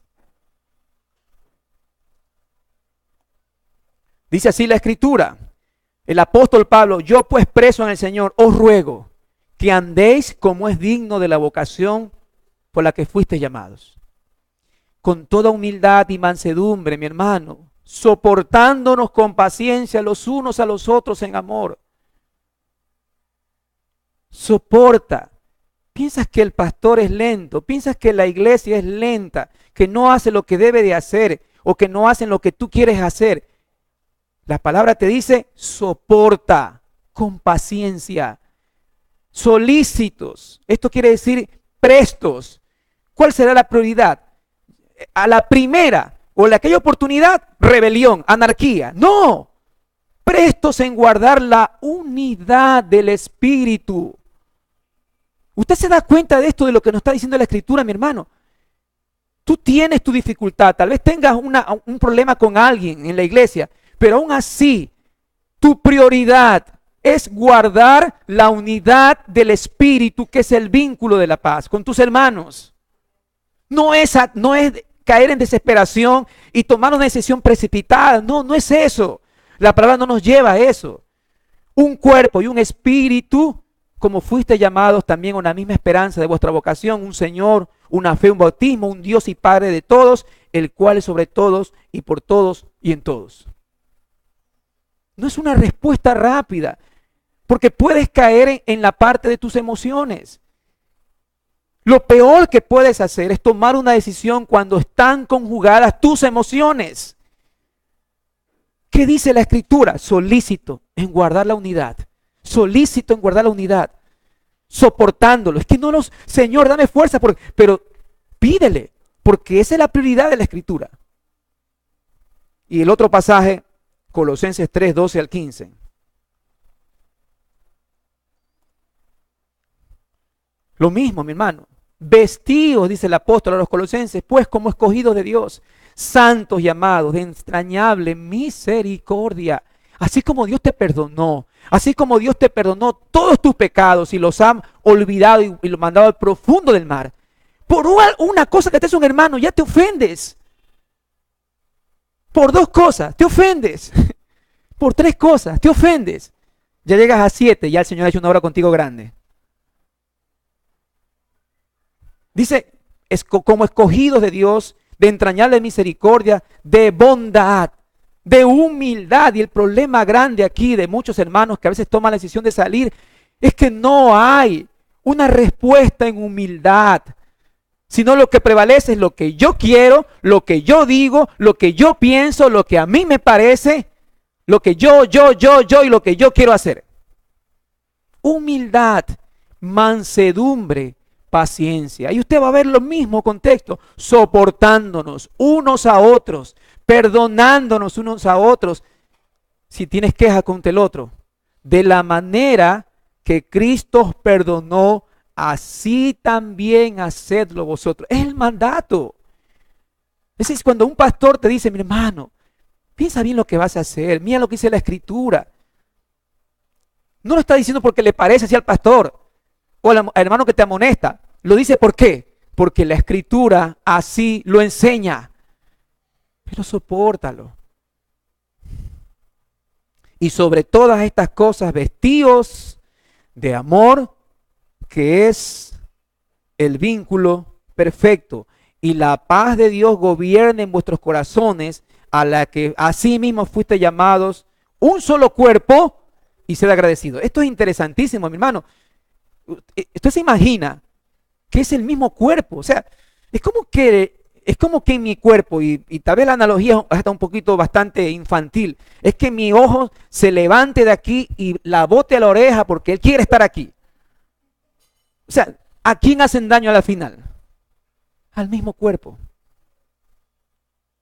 Dice así la Escritura. El apóstol Pablo, yo pues preso en el Señor, os ruego que andéis como es digno de la vocación por la que fuisteis llamados. Con toda humildad y mansedumbre, mi hermano, soportándonos con paciencia los unos a los otros en amor. Soporta. Piensas que el pastor es lento, piensas que la iglesia es lenta, que no hace lo que debe de hacer o que no hacen lo que tú quieres hacer. La palabra te dice, soporta con paciencia, solícitos. Esto quiere decir prestos. ¿Cuál será la prioridad? A la primera o en aquella oportunidad, rebelión, anarquía. No, prestos en guardar la unidad del Espíritu. ¿Usted se da cuenta de esto, de lo que nos está diciendo la Escritura, mi hermano? Tú tienes tu dificultad, tal vez tengas un problema con alguien en la iglesia, pero aún así, tu prioridad es guardar la unidad del Espíritu, que es el vínculo de la paz con tus hermanos. No es caer en desesperación y tomar una decisión precipitada. No, no es eso. La palabra no nos lleva a eso. Un cuerpo y un espíritu, como fuiste llamados también a una misma esperanza de vuestra vocación, un Señor, una fe, un bautismo, un Dios y Padre de todos, el cual es sobre todos y por todos y en todos. No es una respuesta rápida, porque puedes caer en la parte de tus emociones. Lo peor que puedes hacer es tomar una decisión cuando están conjugadas tus emociones. ¿Qué dice la Escritura? Solícito en guardar la unidad. Solícito en guardar la unidad. Soportándolo. Es que no nos, Señor, dame fuerza, pero pídele, porque esa es la prioridad de la Escritura. Y el otro pasaje, Colosenses 3, 12 al 15. Lo mismo, mi hermano. Vestidos, dice el apóstol a los colosenses, pues como escogidos de Dios, santos y amados, de entrañable misericordia. Así como Dios te perdonó, así como Dios te perdonó todos tus pecados y los ha olvidado y los mandado al profundo del mar. Por una cosa que te hace un hermano, ya te ofendes. Por 2 cosas, te ofendes. Por 3 cosas, te ofendes. Ya llegas a 7, ya el Señor ha hecho una obra contigo grande. Dice, como escogidos de Dios, de entrañable misericordia, de bondad, de humildad. Y el problema grande aquí de muchos hermanos que a veces toman la decisión de salir es que no hay una respuesta en humildad, sino lo que prevalece es lo que yo quiero, lo que yo digo, lo que yo pienso, lo que a mí me parece, lo que yo y lo que yo quiero hacer. Humildad, mansedumbre, paciencia. Y usted va a ver lo mismo contexto, soportándonos unos a otros, perdonándonos unos a otros, si tienes queja contra el otro, de la manera que Cristo os perdonó, así también hacedlo vosotros. Es el mandato. Es decir, cuando un pastor te dice, mi hermano, piensa bien lo que vas a hacer, mira lo que dice la Escritura. No lo está diciendo porque le parece así al pastor o al hermano que te amonesta. Lo dice ¿por qué? Porque la Escritura así lo enseña. Pero sopórtalo. Y sobre todas estas cosas, vestíos de amor, que es el vínculo perfecto y la paz de Dios gobierne en vuestros corazones, a la que asimismo fuiste llamados un solo cuerpo, y sed agradecido. Esto es interesantísimo, mi hermano. Usted se imagina que es el mismo cuerpo. O sea, es como que en mi cuerpo, y tal vez la analogía es hasta un poquito bastante infantil, es que mi ojo se levante de aquí y la bote a la oreja porque él quiere estar aquí. O sea, ¿a quién hacen daño a la final? Al mismo cuerpo.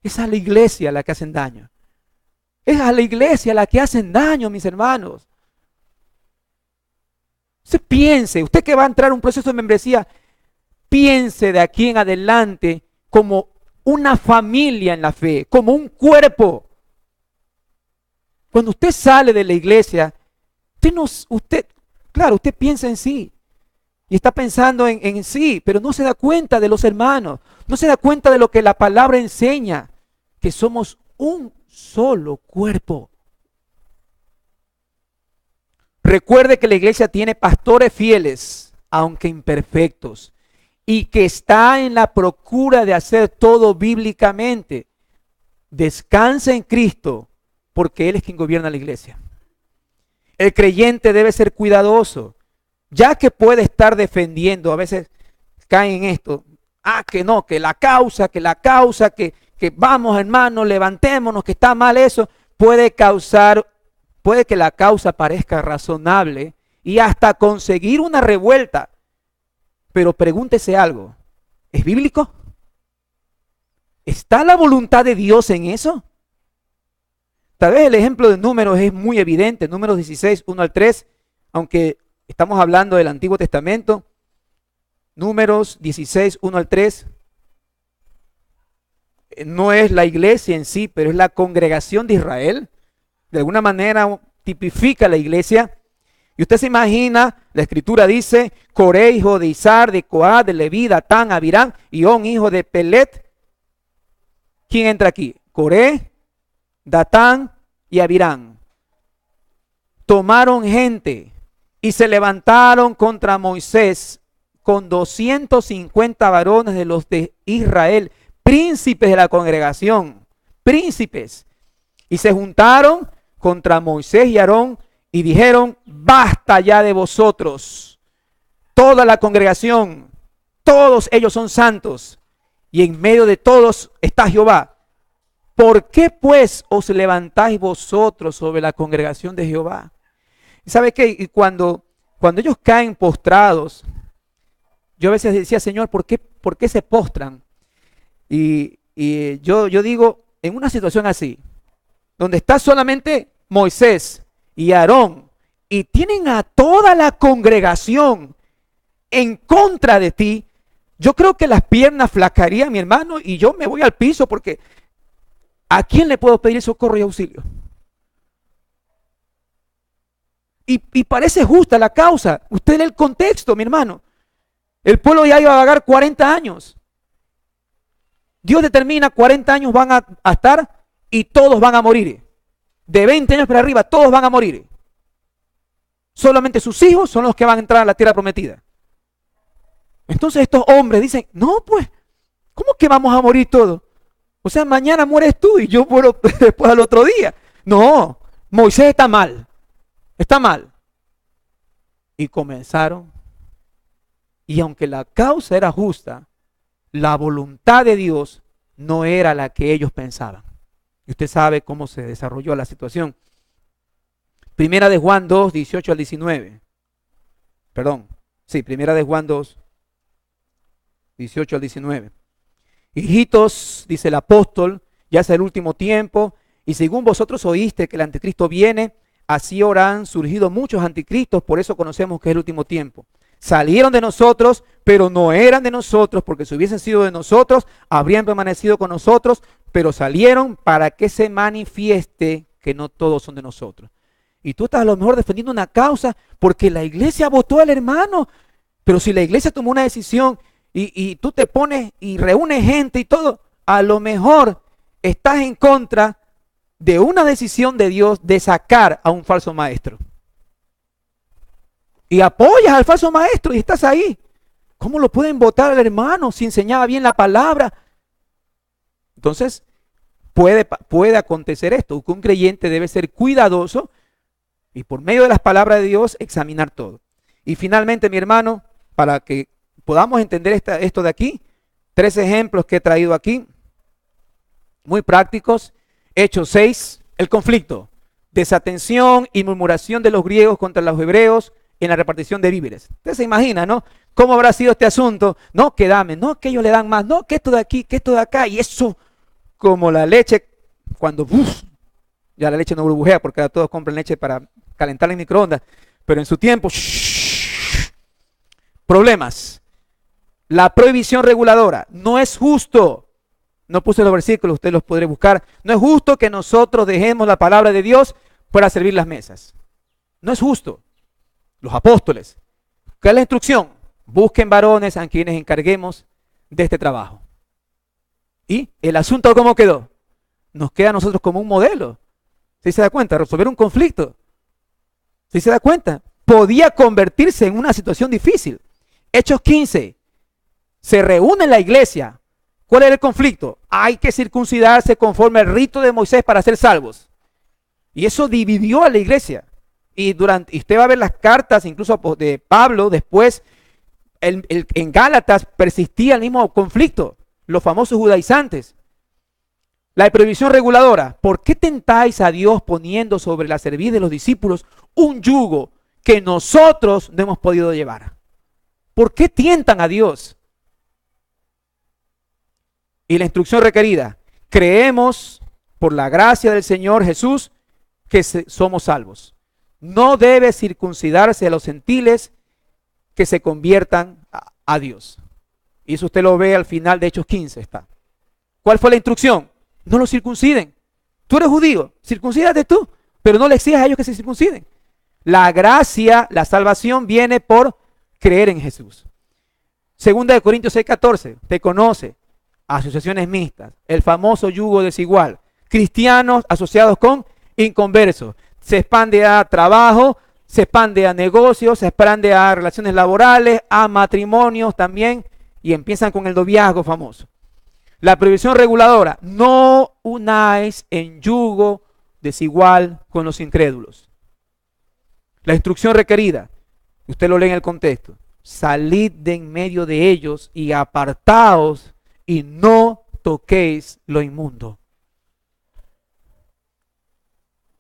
Es a la iglesia a la que hacen daño. Es a la iglesia a la que hacen daño, mis hermanos. Usted piense, usted que va a entrar a un proceso de membresía, piense de aquí en adelante como una familia en la fe, como un cuerpo. Cuando usted sale de la iglesia, usted piensa en sí y está pensando en sí, pero no se da cuenta de los hermanos, no se da cuenta de lo que la palabra enseña, que somos un solo cuerpo. Recuerde que la iglesia tiene pastores fieles, aunque imperfectos, y que está en la procura de hacer todo bíblicamente. Descansa en Cristo, porque Él es quien gobierna la iglesia. El creyente debe ser cuidadoso, ya que puede estar defendiendo, a veces cae en esto, que no, que la causa, que vamos hermanos, levantémonos, que está mal eso, puede que la causa parezca razonable y hasta conseguir una revuelta. Pero pregúntese algo, ¿es bíblico? ¿Está la voluntad de Dios en eso? Tal vez el ejemplo de Números es muy evidente, Números 16, 1 al 3, aunque estamos hablando del Antiguo Testamento. Números 16, 1 al 3, no es la iglesia en sí, pero es la congregación de Israel. De alguna manera tipifica la iglesia. Y usted se imagina, la escritura dice, Coré, hijo de Izar, de Coat, de Leví, Datán, Abirán, y On, hijo de Pelet. ¿Quién entra aquí? Coré, Datán y Abirán. Tomaron gente y se levantaron contra Moisés con 250 varones de los de Israel, príncipes de la congregación, príncipes. Y se juntaron contra Moisés y Aarón y dijeron, basta ya de vosotros, toda la congregación, todos ellos son santos, y en medio de todos está Jehová. ¿Por qué pues os levantáis vosotros sobre la congregación de Jehová? ¿Sabe qué? Y cuando ellos caen postrados, yo a veces decía, Señor, ¿por qué se postran? Y yo digo, en una situación así, donde está solamente Moisés y Aarón, y tienen a toda la congregación en contra de ti, yo creo que las piernas flacarían, mi hermano, y yo me voy al piso, porque ¿a quién le puedo pedir socorro y auxilio? Y parece justa la causa. Usted lee el contexto, mi hermano. El pueblo ya iba a vagar 40 años. Dios determina 40 años van a estar y todos van a morir. De 20 años para arriba, todos van a morir. Solamente sus hijos son los que van a entrar a la tierra prometida. Entonces estos hombres dicen, no pues, ¿cómo que vamos a morir todos? O sea, mañana mueres tú y yo muero después al otro día. No, Moisés está mal. Está mal. Y comenzaron. Y aunque la causa era justa, la voluntad de Dios no era la que ellos pensaban. Y usted sabe cómo se desarrolló la situación. Primera de Juan 2, 18 al 19. Perdón. Sí, primera de Juan 2, 18 al 19. Hijitos, dice el apóstol, ya es el último tiempo, y según vosotros oíste que el anticristo viene, así ahora han surgido muchos anticristos, por eso conocemos que es el último tiempo. Salieron de nosotros, pero no eran de nosotros, porque si hubiesen sido de nosotros, habrían permanecido con nosotros, pero salieron para que se manifieste que no todos son de nosotros. Y tú estás a lo mejor defendiendo una causa porque la iglesia votó al hermano, pero si la iglesia tomó una decisión y tú te pones y reúnes gente y todo, a lo mejor estás en contra de una decisión de Dios de sacar a un falso maestro. Y apoyas al falso maestro y estás ahí ¿Cómo lo pueden votar al hermano si enseñaba bien la palabra? Entonces, puede acontecer esto, que un creyente debe ser cuidadoso y por medio de las palabras de Dios examinar todo. Y finalmente, mi hermano, para que podamos entender esto de aquí, 3 ejemplos que he traído aquí, muy prácticos. Hechos 6, el conflicto, desatención y murmuración de los griegos contra los hebreos en la repartición de víveres. Usted se imagina, ¿no? ¿Cómo habrá sido este asunto? No, que dame, no, que ellos le dan más, no, que esto de aquí, que esto de acá, y eso como la leche, cuando ya la leche no burbujea porque ahora todos compran leche para calentarla en microondas, pero en su tiempo, problemas. La prohibición reguladora, no es justo, no puse los versículos, ustedes los podré buscar, no es justo que nosotros dejemos la palabra de Dios para servir las mesas. No es justo. Los apóstoles, ¿qué es la instrucción? Busquen varones a quienes encarguemos de este trabajo. ¿Y el asunto cómo quedó? Nos queda a nosotros como un modelo. ¿Sí se da cuenta? Resolver un conflicto. ¿Sí se da cuenta? Podía convertirse en una situación difícil. Hechos 15. Se reúne la iglesia. ¿Cuál era el conflicto? Hay que circuncidarse conforme al rito de Moisés para ser salvos. Y eso dividió a la iglesia. Y usted va a ver las cartas, incluso de Pablo, después, en Gálatas persistía el mismo conflicto. Los famosos judaizantes. La prohibición reguladora. ¿Por qué tentáis a Dios poniendo sobre la cerviz de los discípulos un yugo que nosotros no hemos podido llevar? ¿Por qué tientan a Dios? Y la instrucción requerida. Creemos por la gracia del Señor Jesús que somos salvos. No debe circuncidarse a los gentiles que se conviertan a Dios. Y eso usted lo ve al final de Hechos 15 está. ¿Cuál fue la instrucción? No los circunciden. Tú eres judío, circuncídate tú, pero no le exijas a ellos que se circunciden. La gracia, la salvación viene por creer en Jesús. Segunda de Corintios 6:14, te conoce, asociaciones mixtas, el famoso yugo desigual, cristianos asociados con inconversos, se expande a trabajo, se expande a negocios, se expande a relaciones laborales, a matrimonios también, y empiezan con el noviazgo famoso. La prohibición reguladora, no unáis en yugo desigual con los incrédulos. La instrucción requerida, usted lo lee en el contexto, salid de en medio de ellos y apartaos y no toquéis lo inmundo.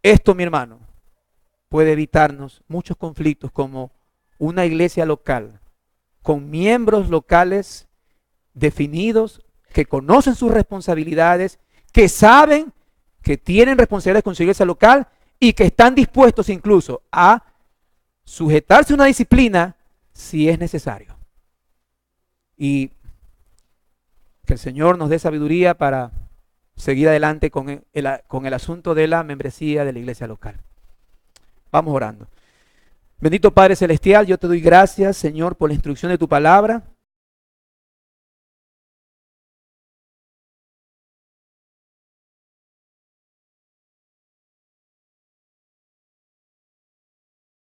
Esto, mi hermano, puede evitarnos muchos conflictos como una iglesia local, con miembros locales definidos, que conocen sus responsabilidades, que saben que tienen responsabilidades con su iglesia local y que están dispuestos incluso a sujetarse a una disciplina si es necesario. Y que el Señor nos dé sabiduría para seguir adelante con el asunto de la membresía de la iglesia local. Vamos orando. Bendito Padre Celestial, yo te doy gracias, Señor, por la instrucción de tu palabra.